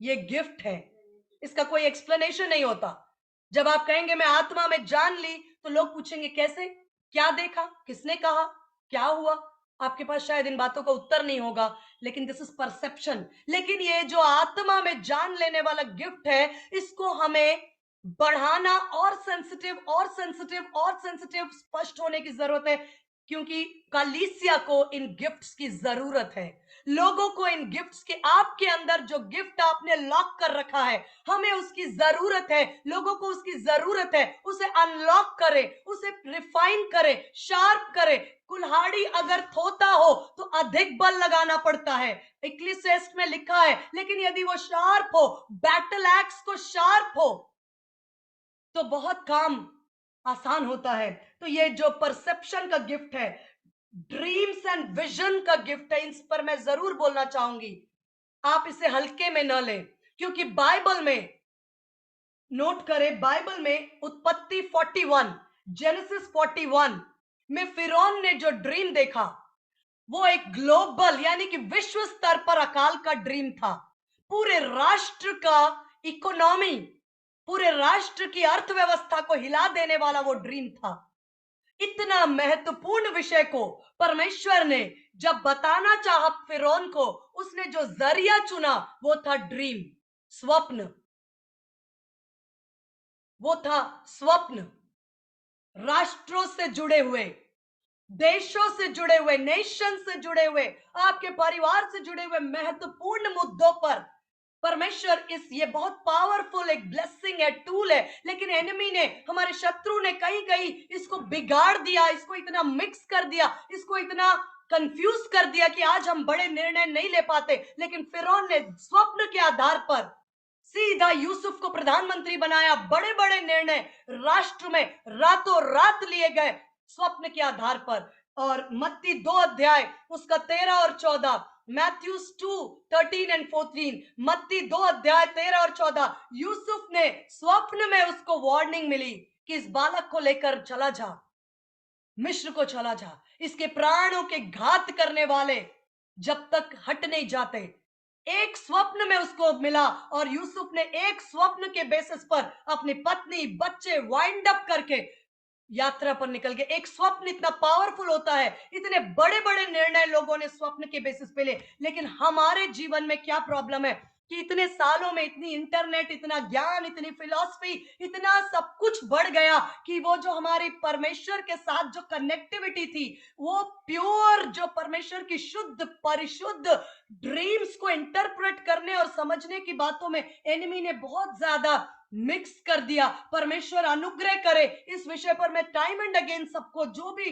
ये गिफ्ट है, इसका कोई एक्सप्लेनेशन नहीं होता। जब आप कहेंगे मैं आत्मा में जान ली तो लोग पूछेंगे कैसे, क्या देखा, किसने कहा, क्या हुआ? आपके पास शायद इन बातों का उत्तर नहीं होगा, लेकिन दिस इज परसेप्शन। लेकिन ये जो आत्मा में जान लेने वाला गिफ्ट है, इसको हमें बढ़ाना और सेंसिटिव और सेंसिटिव और सेंसिटिव स्पष्ट होने की जरूरत है, क्योंकि कलीसिया को इन गिफ्ट्स की जरूरत है। लोगों को इन गिफ्ट्स के, आपके अंदर जो गिफ्ट आपने लॉक कर रखा है, हमें उसकी जरूरत है। लोगों को उसकी जरूरत है, उसे अनलॉक करे, उसे रिफाइन करे, शार्प करे। कुल्हाड़ी अगर थोता हो तो अधिक बल लगाना पड़ता है, इक्लेसियास्ट में लिखा है। लेकिन यदि वो शार्प हो, बैटल एक्स को शार्प हो, तो बहुत काम आसान होता है। तो ये जो परसेप्शन का गिफ्ट है, ड्रीम्स एंड विजन का गिफ्ट है, इस पर मैं जरूर बोलना चाहूंगी। आप इसे हल्के में न लें, क्योंकि बाइबल में, नोट करें, बाइबल में उत्पत्ति 41, जेनेसिस 41 में फिरौन ने जो ड्रीम देखा, वो एक ग्लोबल यानी कि विश्व स्तर पर अकाल का ड्रीम था। पूरे राष्ट्र का इकोनॉमी, पूरे राष्ट्र की अर्थव्यवस्था को हिला देने वाला वो ड्रीम था। इतना महत्वपूर्ण विषय को परमेश्वर ने जब बताना चाहा फिरौन को, उसने जो जरिया चुना वो था ड्रीम, स्वप्न। वो था स्वप्न। राष्ट्रों से जुड़े हुए, देशों से जुड़े हुए, नेशन से जुड़े हुए, आपके परिवार से जुड़े हुए महत्वपूर्ण मुद्दों पर परमेश्वर इस, ये बहुत पावरफुल एक ब्लेसिंग है, टूल है। लेकिन एनिमी ने, हमारे शत्रु ने कहीं कहीं इसको बिगाड़ दिया, इसको इतना मिक्स कर दिया, इसको इतना कंफ्यूज कर दिया कि आज हम बड़े निर्णय नहीं ले पाते। लेकिन फिरौन ने स्वप्न के आधार पर सीधा यूसुफ को प्रधानमंत्री बनाया। बड़े बड़े निर्णय राष्ट्र में रातों रात लिए गए स्वप्न के आधार पर। और मत्ती 2 अध्याय उसका 13 और 14, मैथ्यूज 2:13 एंड 14, मत्ती 2 अध्याय 13 और 14, यूसुफ ने स्वप्न में उसको वार्निंग मिली कि इस बालक को लेकर चला जा, मिस्र को चला जा, इसके प्राणों के घात करने वाले जब तक हट नहीं जाते। एक स्वप्न में उसको मिला, और यूसुफ ने एक स्वप्न के बेसिस पर अपनी पत्नी, बच्चे वाइंड अप करके यात्रा पर निकल गए। एक स्वप्न इतना पावरफुल होता है, इतने बड़े बड़े निर्णय लोगों ने स्वप्न के बेसिस पे ले। लेकिन हमारे जीवन में क्या प्रॉब्लम है कि इतने सालों में इतनी इंटरनेट, इतना ज्ञान, इतनी फिलॉसफी, इतना सब कुछ बढ़ गया कि वो जो हमारी परमेश्वर के साथ जो कनेक्टिविटी थी, वो प्योर, जो परमेश्वर की शुद्ध परिशुद्ध ड्रीम्स को इंटरप्रेट करने और समझने की बातों में एनिमी ने बहुत ज्यादा मिक्स कर दिया। परमेश्वर अनुग्रह करे। इस विषय पर मैं टाइम एंड अगेन सबको, जो भी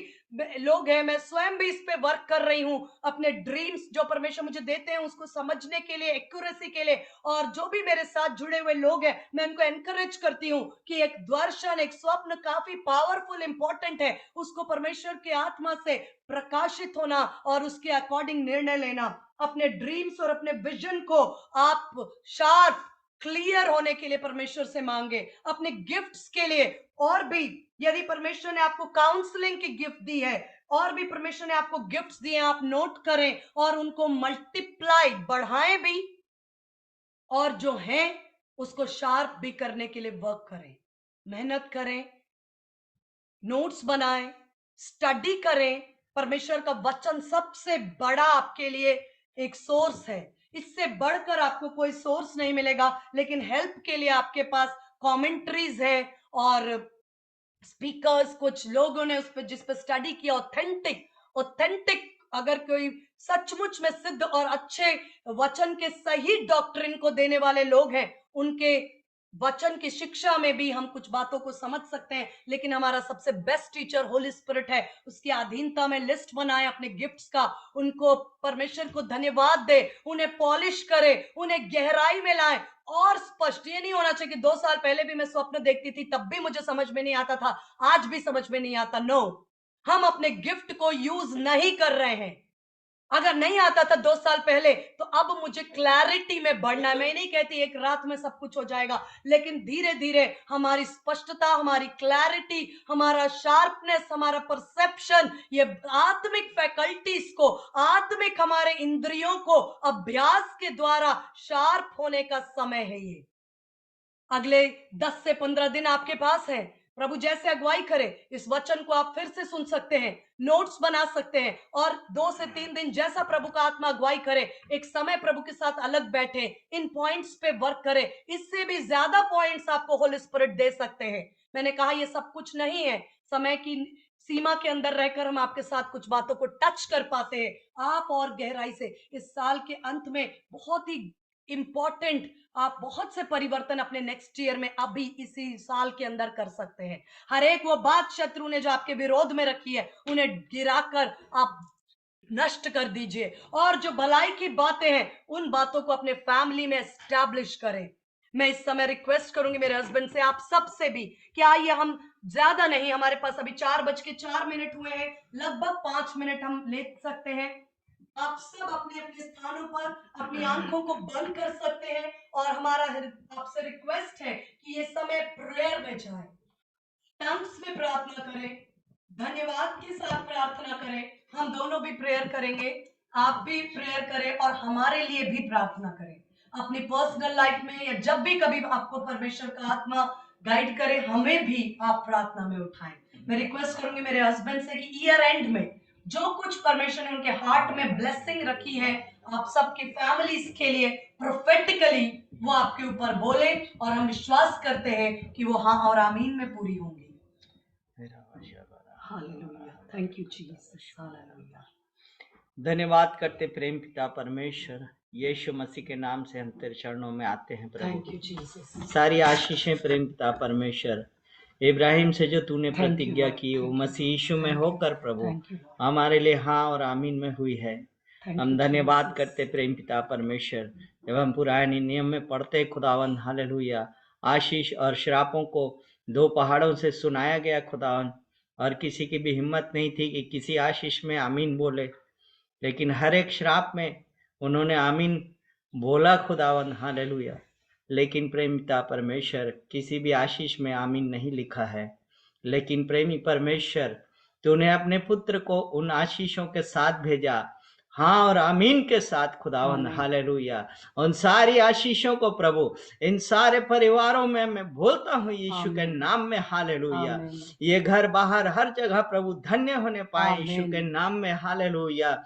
लोग हैं, मैं स्वयं भी इस पे वर्क कर रही हूं, अपने ड्रीम्स जो परमेश्वर मुझे देते हैं उसको समझने के लिए, एक्यूरेसी के लिए। और जो भी मेरे साथ जुड़े हुए लोग हैं, मैं उनको एनकरेज करती हूं कि एक दर्शन, एक स्वप्न काफी पावरफुल, इंपॉर्टेंट है। उसको परमेश्वर के आत्मा से प्रकाशित होना और उसके अकॉर्डिंग निर्णय लेना। अपने ड्रीम्स और अपने विजन को आप शार्प, क्लियर होने के लिए परमेश्वर से मांगे, अपने गिफ्ट्स के लिए। और भी यदि परमेश्वर ने आपको काउंसलिंग की गिफ्ट दी है, और भी परमेश्वर ने आपको गिफ्ट्स दिए हैं, आप नोट करें और उनको मल्टीप्लाई बढ़ाएं भी, और जो है उसको शार्प भी करने के लिए वर्क करें, मेहनत करें, नोट्स बनाएं, स्टडी करें। परमेश्वर का वचन सबसे बड़ा आपके लिए एक सोर्स है, इससे बढ़कर आपको कोई सोर्स नहीं मिलेगा। लेकिन हेल्प के लिए आपके पास कमेंट्रीज है और स्पीकर्स, कुछ लोगों ने उस पर जिस पे स्टडी किया, ऑथेंटिक ऑथेंटिक, अगर कोई सचमुच में सिद्ध और अच्छे वचन के सही डॉक्ट्रिन को देने वाले लोग हैं, उनके वचन की शिक्षा में भी हम कुछ बातों को समझ सकते हैं। लेकिन हमारा सबसे बेस्ट टीचर होली स्पिरिट है, उसकी अधीनता में लिस्ट बनाए अपने गिफ्ट्स का, उनको परमेश्वर को धन्यवाद दे, उन्हें पॉलिश करे, उन्हें गहराई में लाए और स्पष्ट। ये नहीं होना चाहिए कि 2 साल पहले भी मैं स्वप्न देखती थी तब भी मुझे समझ में नहीं आता था, आज भी समझ में नहीं आता। नो, हम अपने गिफ्ट को यूज नहीं कर रहे हैं। अगर नहीं आता था 2 साल पहले, तो अब मुझे क्लैरिटी में बढ़ना है। मैं नहीं कहती एक रात में सब कुछ हो जाएगा, लेकिन धीरे धीरे हमारी स्पष्टता, हमारी क्लैरिटी, हमारा शार्पनेस, हमारा परसेप्शन, ये आत्मिक फैकल्टीज को, आत्मिक हमारे इंद्रियों को अभ्यास के द्वारा शार्प होने का समय है। ये अगले 10 से 15 दिन आपके पास है। प्रभु जैसे अगुवाई करे, इस वचन को आप फिर से सुन सकते हैं, नोट्स बना सकते हैं, और 2 से 3 दिन जैसा प्रभु का आत्मा अगुवाई करे, एक समय प्रभु के साथ अलग बैठे, इन पॉइंट्स पे वर्क करे। इससे भी ज्यादा पॉइंट्स आपको होली स्पिरिट दे सकते हैं। मैंने कहा ये सब कुछ नहीं है, समय की सीमा के अंदर रहकर हम आपके साथ कुछ बातों को टच कर पाते हैं। आप और गहराई से इस साल के अंत में बहुत ही इंपॉर्टेंट, आप बहुत से परिवर्तन अपने नेक्स्ट ईयर में अभी इसी साल के अंदर कर सकते हैं। हर एक वो बात शत्रु ने जो आपके विरोध में रखी है, उन्हें गिराकर आप नष्ट कर दीजिए, और जो भलाई की बातें हैं उन बातों को अपने फैमिली में एस्टैब्लिश करें। मैं इस समय रिक्वेस्ट करूंगी मेरे हस्बैंड से, आप सब से भी, कि आइए, हम ज्यादा नहीं, हमारे पास अभी 4:04 हुए हैं, लगभग 5 मिनट हम ले सकते हैं। आप सब अपने अपने स्थानों पर अपनी आंखों को बंद कर सकते हैं, और हमारा आपसे रिक्वेस्ट है कि ये समय प्रेयर में जाए, टंग्स में प्रार्थना करें, धन्यवाद के साथ प्रार्थना करें। हम दोनों भी प्रेयर करेंगे, आप भी प्रेयर करें और हमारे लिए भी प्रार्थना करें। अपनी पर्सनल लाइफ में या जब भी कभी आपको परमेश्वर का आत्मा गाइड करे, हमें भी आप प्रार्थना में उठाएं। मैं रिक्वेस्ट करूंगी मेरे हस्बैंड से कि ईयर एंड में जो कुछ परमेश्वर ने उनके हार्ट में ब्लेसिंग रखी है आप सबकी फैमिलीज के लिए, प्रोफेटिकली वो आपके ऊपर बोले, और हम विश्वास करते हैं कि वो हाँ और आमीन में पूरी होंगी। Hallelujah, thank you Jesus, hallelujah. धन्यवाद करते प्रेम पिता परमेश्वर, यीशु मसीह के नाम से हम तेरे चरणों में आते हैं प्रभु। Thank you Jesus. सारी आशीषें प्रेम पिता परमेश्वर, इब्राहिम से जो तूने प्रतिज्ञा की वो मसीह यीशु में होकर प्रभु हमारे लिए हाँ और आमीन में हुई है। हम धन्यवाद करते प्रेम पिता परमेश्वर, जब हम पुराने नियम में पढ़ते खुदावन हालेलुया, आशीष और श्रापों को 2 पहाड़ों से सुनाया गया खुदावन, और किसी की भी हिम्मत नहीं थी कि किसी आशीष में आमीन बोले, लेकिन हर एक श्राप में उन्होंने आमीन बोला खुदावन हालेलुया। लेकिन प्रेमी पिता परमेश्वर, किसी भी आशीष में आमीन नहीं लिखा है, लेकिन प्रेमी परमेश्वर तूने अपने पुत्र को उन आशीषों के साथ भेजा, हाँ और आमीन के साथ खुदावन हालेलुया। उन सारी आशीषों को प्रभु इन सारे परिवारों में मैं बोलता हूँ यीशु के नाम में हालेलुया। ये घर बाहर हर जगह प्रभु धन्य होने पाए यीशु के नाम में हालेलुया।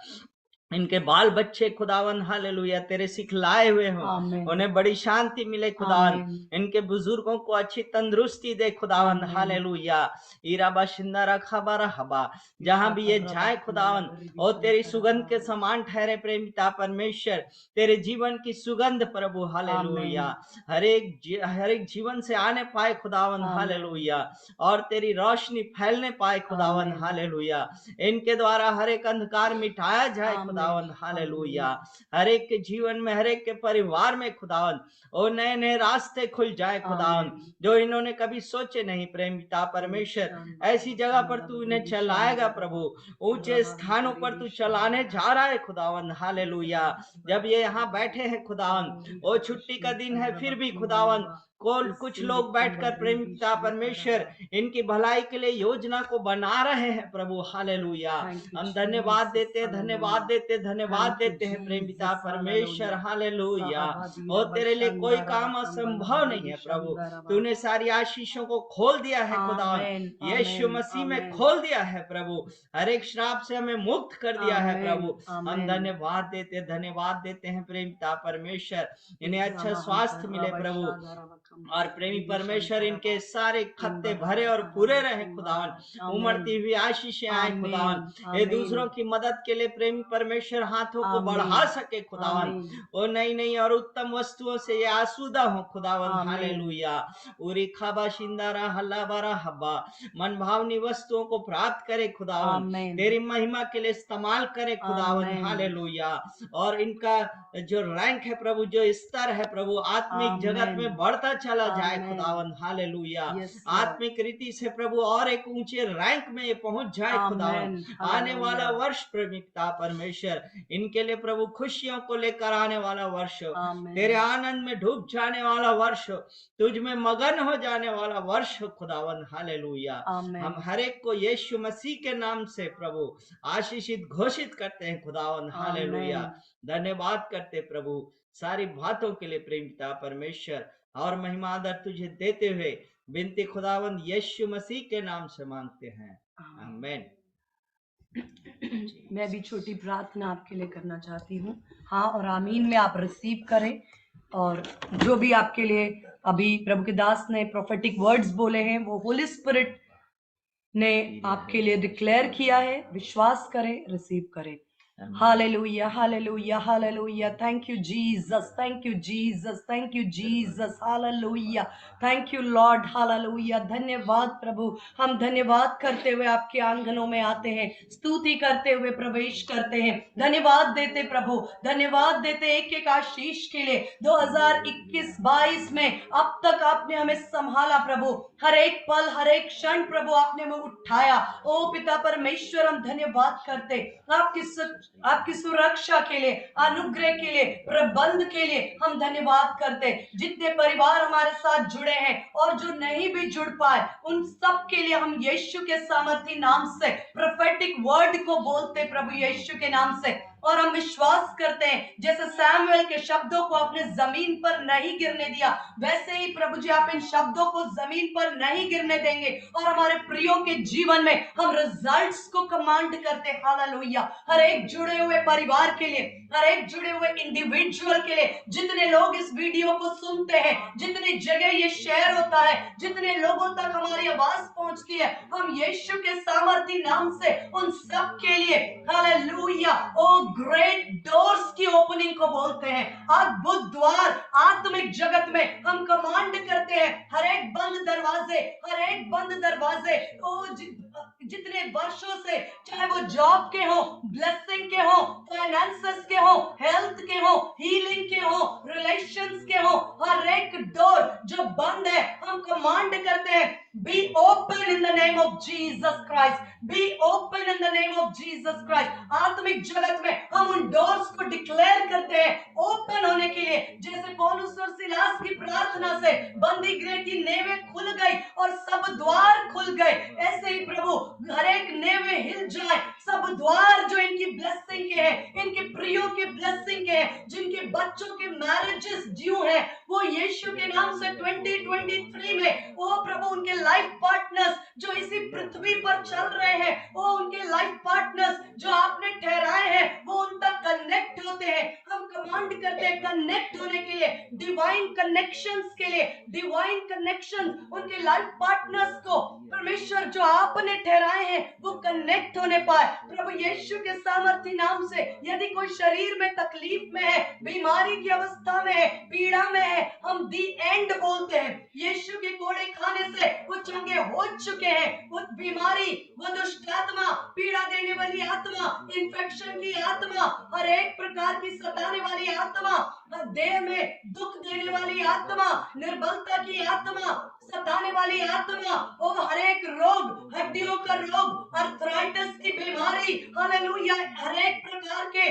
इनके बाल बच्चे खुदावन हालेलुया तेरे सिखलाए हुए हों, उन्हें बड़ी शांति मिले खुदावन, इनके बुजुर्गों को अच्छी तंदुरुस्ती दे खुदावन हालेलुया। ईराबा शिंदारा खबारा हबा, जहां भी ये जाए खुदावन और तेरी सुगंध के समान ठहरे प्रेम पिता परमेश्वर, तेरे जीवन की सुगंध प्रभु हालेलुया हर एक जीवन से आने पाए खुदावन हालेलुया, और तेरी रोशनी फैलने पाए खुदावन हालेलुया। इनके द्वारा हर एक अंधकार मिटाया जाए खुदावंद हालेलुया। हर एक के जीवन में, हर एक के परिवार में खुदावंद और नए नए रास्ते खुल जाए खुदावंद, जो इन्होंने कभी सोचे नहीं। प्रेम पिता परमेश्वर, ऐसी जगह पर तू इन्हें चलाएगा प्रभु, ऊंचे स्थानों पर तू चलाने जा रहा है खुदावंद हालेलुया। जब ये यहाँ बैठे हैं खुदावंद, वो छुट्टी का दिन है, फिर भी खुदावंद कुछ लोग बैठकर प्रेम पिता परमेश्वर इनकी भलाई के लिए योजना को बना रहे हैं प्रभु हालेलुया। हम धन्यवाद देते हैं प्रेम पिता परमेश्वर हालेलुया। और तेरे लिए कोई काम असंभव नहीं है प्रभु। तूने सारी आशीषों को खोल दिया है खुदावंद, यीशु मसीह में खोल दिया है प्रभु। हर एक श्राप से हमें मुक्त कर दिया है प्रभु। हम धन्यवाद देते हैं प्रेम पिता परमेश्वर। इन्हें अच्छा स्वास्थ्य मिले प्रभु, और प्रेमी परमेश्वर इनके सारे खत्ते भरे और पूरे रहे खुदावन। उमड़ती हुई आशीषें आए खुदावन, ये दूसरों की मदद के लिए प्रेमी परमेश्वर हाथों को बढ़ा सके खुदावन। वो नई नई और उत्तम वस्तुओं से ये आसूदा हो खुदावन हालेलुया। उरी खाबा शिंदारा हल्ला बारा हब्बा, मन भावनी वस्तुओं को प्राप्त करे खुदावन, तेरी महिमा के लिए इस्तेमाल करे खुदावन हालेलुया। और इनका जो रैंक है प्रभु, जो स्तर है प्रभु, आत्मिक जगत में बढ़ता चला जाए खुदावन हालेलुया। आत्मिक रीति से प्रभु और एक ऊंचे रैंक में ये पहुंच जाए खुदावन। आने वाला वर्ष पिता परमेश्वर इनके लिए प्रभु खुशियों को लेकर आने वाला वर्ष, तेरे आनंद में डूब जाने वाला वर्ष, तुझ में मगन हो जाने वाला वर्ष खुदावन हालेलुया। हम हर एक को यीशु मसीह के नाम से प्रभु आशीषित घोषित करते हैं खुदावन हालेलुया। धन्यवाद करते प्रभु सारी बातों के लिए प्रेम पिता परमेश्वर, और महिमा आदर तुझे देते हुए विनती खुदावंद यीशु मसीह के नाम से मांगते हैं, आमीन। मैं भी छोटी प्रार्थना आपके लिए करना चाहती हूँ। हाँ और आमीन में आप रिसीव करें, और जो भी आपके लिए अभी प्रभु के दास ने प्रोफेटिक वर्ड्स बोले हैं, वो होली स्पिरिट ने आपके लिए डिक्लेयर किया है। विश्वास करें, रिसीव करें। Hallelujah, hallelujah, hallelujah. Thank you, Jesus. Thank you, Jesus. Thank you, Jesus. Hallelujah. Thank you, Lord. Hallelujah. धन्यवाद प्रभु। हम धन्यवाद करते हुए आपके आंगनों में आते हैं, स्तुति करते हुए प्रवेश करते हैं। धन्यवाद देते प्रभु, धन्यवाद देते एक एक आशीष के लिए। 2021-22 में अब तक आपने हमें संभाला प्रभु, हर एक पल, हर एक क्षण प्रभु आपने हमें उठाया। ओ पिता परमेश्वर, हम धन्यवाद करते आपकी सुरक्षा के लिए, अनुग्रह के लिए, प्रबंध के लिए हम धन्यवाद करते। जितने परिवार हमारे साथ जुड़े हैं और जो नहीं भी जुड़ पाए, उन सब के लिए हम यीशु के सामर्थी नाम से प्रोफेटिक वर्ड को बोलते प्रभु यीशु के नाम से। और हम विश्वास करते हैं जैसे सैमुएल के शब्दों को आपने जमीन पर नहीं गिरने दिया, वैसे ही प्रभु जी आप इन शब्दों को जमीन पर नहीं गिरने देंगे। और हमारे प्रियो के जीवन में हम रिजल्ट्स को कमांड करते। हालेलुया। हर एक जुड़े हुए परिवार के लिए, हर एक जुड़े हुए इंडिविजुअल के लिए, जितने लोग इस वीडियो को सुनते हैं, जितनी जगह ये शेयर होता है, जितने लोगों तक हमारी आवाज पहुंचती है, हम यीशु के सामर्थी नाम से उन सब के लिए हालेलुया ओ ग्रेट डोर्स की ओपनिंग को बोलते हैं। अद्भुत द्वार आत्मिक जगत में हम कमांड करते हैं। हर एक बंद दरवाजे ओ जितने वर्षों से, चाहे वो जॉब के हो, ब्लेसिंग के हो, फाइनेंसेस के हो, हेल्थ के हो, हीलिंग के हो, रिलेशंस के हो, हर एक डोर जो बंद है हम कमांड करते हैं, be open in the name of Jesus Christ, be open in the name of Jesus Christ. आत्मिक जगत में हम उन डोर्स को डिक्लेयर करते हैं ओपन होने के लिए। जैसे पौलुस और सिलास की प्रार्थना से बंदी गृह की नेवें खुल गई और सब द्वार खुल गए, ऐसे ही प्रभु हर एक नेवें हिल जाए, सब द्वार जो इनकी ब्लेसिंग के हैं, इनके प्रियो के ब्लेसिंग के हैं, जिनके बच्चों के मैरिजेस ड्यू हैं, वो यीशु के नाम से 2023 में वो प्रभु उनके लाइफ पार्टनर्स जो इसी पृथ्वी पर चल रहे हैं, वो उनके लाइफ पार्टनर्स जो आपने ठहराए हैं, वो उन तक कनेक्ट होते हैं। हम कमांड करते हैं कनेक्ट होने के लिए, डिवाइन कनेक्शंस के लिए, डिवाइन कनेक्शंस उनके लाइफ पार्टनर्स को परमेश्वर जो आपने ठहराए हैं वो कनेक्ट होने पाए प्रभु यीशु के सामर्थी नाम से। यदि कोई शरीर में तकलीफ में है, बीमारी की अवस्था में है, पीड़ा में है, हम दी एंड बोलते हैं। यीशु के कोड़े खाने से वो चंगे हो चुके हैं। वो बीमारी, वो दुष्ट आत्मा, पीड़ा देने वाली आत्मा, इन्फेक्शन की आत्मा, सताने वाली आत्मा, देह में दुख देने वाली आत्मा, निर्बलता की आत्मा, सताने वाली आत्मा, ओ हर एक रोग, हड्डियों का रोग, अर्थराइटिस की बीमारी, हालेलुया, हर एक प्रकार के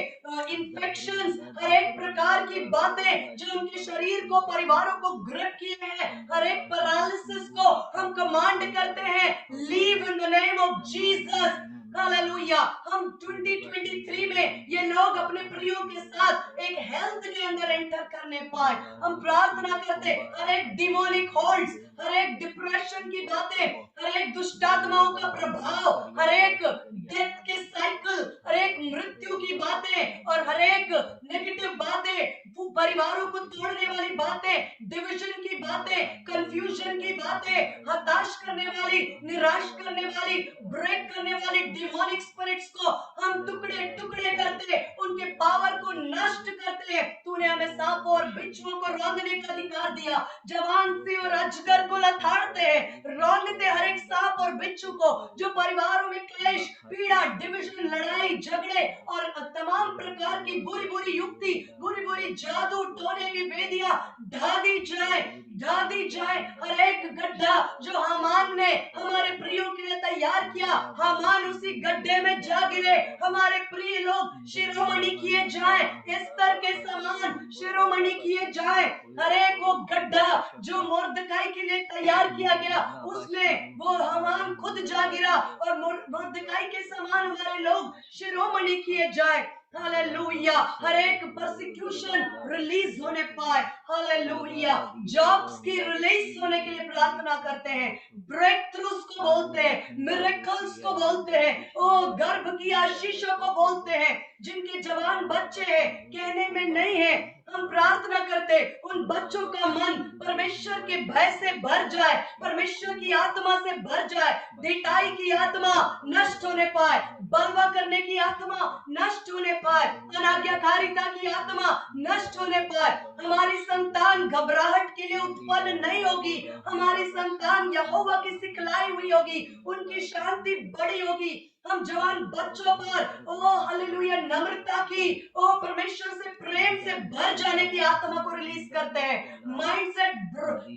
इन्फेक्शंस, हर एक प्रकार की बातें जो उनके शरीर को, परिवारों को ग्रिप किए हैं, हर एक पैरालिसिस को हम कमांड करते हैं, leave in the name of Jesus. Hallelujah. हम 2023 में ये लोग अपने प्रियो के साथ एक हेल्थ के अंदर एंटर करने पाए। हम प्रार्थना करते, हर एक डिमोनिक होल्ड्स, हर एक डिप्रेशन की बातें, हर एक दुष्टात्माओं का प्रभाव, हर एक डेथ के साइकिल, हर एक मृत्यु की बातें और हर एक नेगेटिव बातें, परिवारों को तोड़ने वाली बातें, डिविजन की बातें, कंफ्यूजन की बातें, हताश करने वाली, निराश करने वाली, ब्रेक करने वाली डिमोनिक स्पिरिट्स को हम टुकड़े टुकड़े करते, उनके पावर को नष्ट करते हैं। तूने हमें सांपों और बिच्छुओं को रौंदने का अधिकार दिया। जवान सिंह और अजगर को लथाड़ते हैं, रौंदते हर एक सांप और बिच्छू को जो परिवारों में क्लेश, पीड़ा, डिविजन, लड़ाई, झगड़े और तमाम प्रकार की बुरी बुरी युक्ति, बुरी बुरी जादू टोने की वेदियां ढा दी जाए, ढा दी जाए। हर एक गड्ढा जो हामान ने हमारे प्रियो के लिए तैयार किया, हामान उसी गड्ढे में जा गिरे। हमारे प्रिय लोग शिरोमणि किए जाए, स्तर के समान शिरोमणि किए जाए। हर एक वो गड्ढा जो मुर्दकाई के लिए तैयार किया गया, उसमें वो हामान खुद जा गिरा और मुर्दकाई के समान हमारे लोग शिरोमणि किए जाए। हालेलुया। हर एक परसिक्यूशन रिलीज होने पाए। हालेलुया। जॉब्स की रिलीज होने के लिए प्रार्थना करते हैं, ब्रेक थ्रूज को बोलते हैं, मिरेकल्स को बोलते हैं, ओ गर्भ की आशीषों को बोलते हैं। जिनके जवान बच्चे हैं, कहने में नहीं है, हम प्रार्थना करते उन बच्चों का मन परमेश्वर के भय से भर जाए, परमेश्वर की आत्मा से भर जाए। ढिठाई की आत्मा नष्ट होने पाए, बलवा करने की आत्मा नष्ट होने पाए, अनाज्ञाकारिता की आत्मा नष्ट होने पाए। हमारी संतान घबराहट के लिए उत्पन्न नहीं होगी, हमारी संतान यहोवा की सिखलाई हुई होगी, उनकी शांति बड़ी होगी। हम जवान बच्चों पर ओ हालेलुया नम्रता की, ओ परमेश्वर से प्रेम से भर जाने की आत्मा को रिलीज करते हैं। माइंडसेट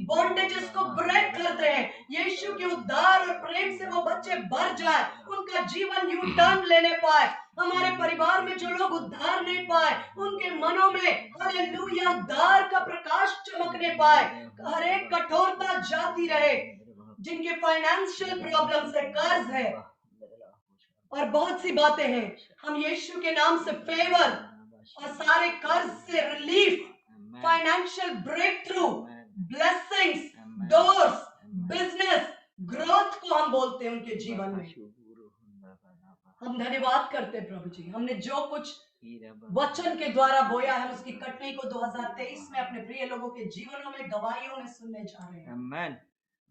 बॉन्डेजेस को ब्रेक करते हैं। यीशु के उद्धार और प्रेम से वो बच्चे भर जाए, उनका जीवन यू टर्न लेने पाए। हमारे परिवार में जो लोग उद्धार नहीं पाए, उनके मनों में हालेलुया उद्धार का प्रकाश चमकने पाए। हर एक कठोरता जाती रहे। जिनके फाइनेंशियल प्रॉब्लम से कर्ज है और बहुत सी बातें हैं, हम यीशु के नाम से फेवर और सारे कर्ज से relief, financial breakthrough, blessings, doors, business growth को हम बोलते हैं उनके जीवन में। हम धन्यवाद करते हैं प्रभु जी, हमने जो कुछ वचन के द्वारा बोया है उसकी कटनी को 2023 में अपने प्रिय लोगों के जीवनों में, गवाहियों में सुनने जा रहे हैं। आमेन।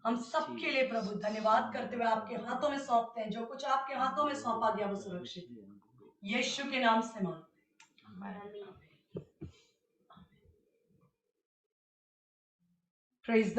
हम सबके लिए प्रभु धन्यवाद करते हुए आपके हाथों में सौंपते हैं। जो कुछ आपके हाथों में सौंपा गया वो सुरक्षित है। यीशु के नाम से मांगते हैं। Praise the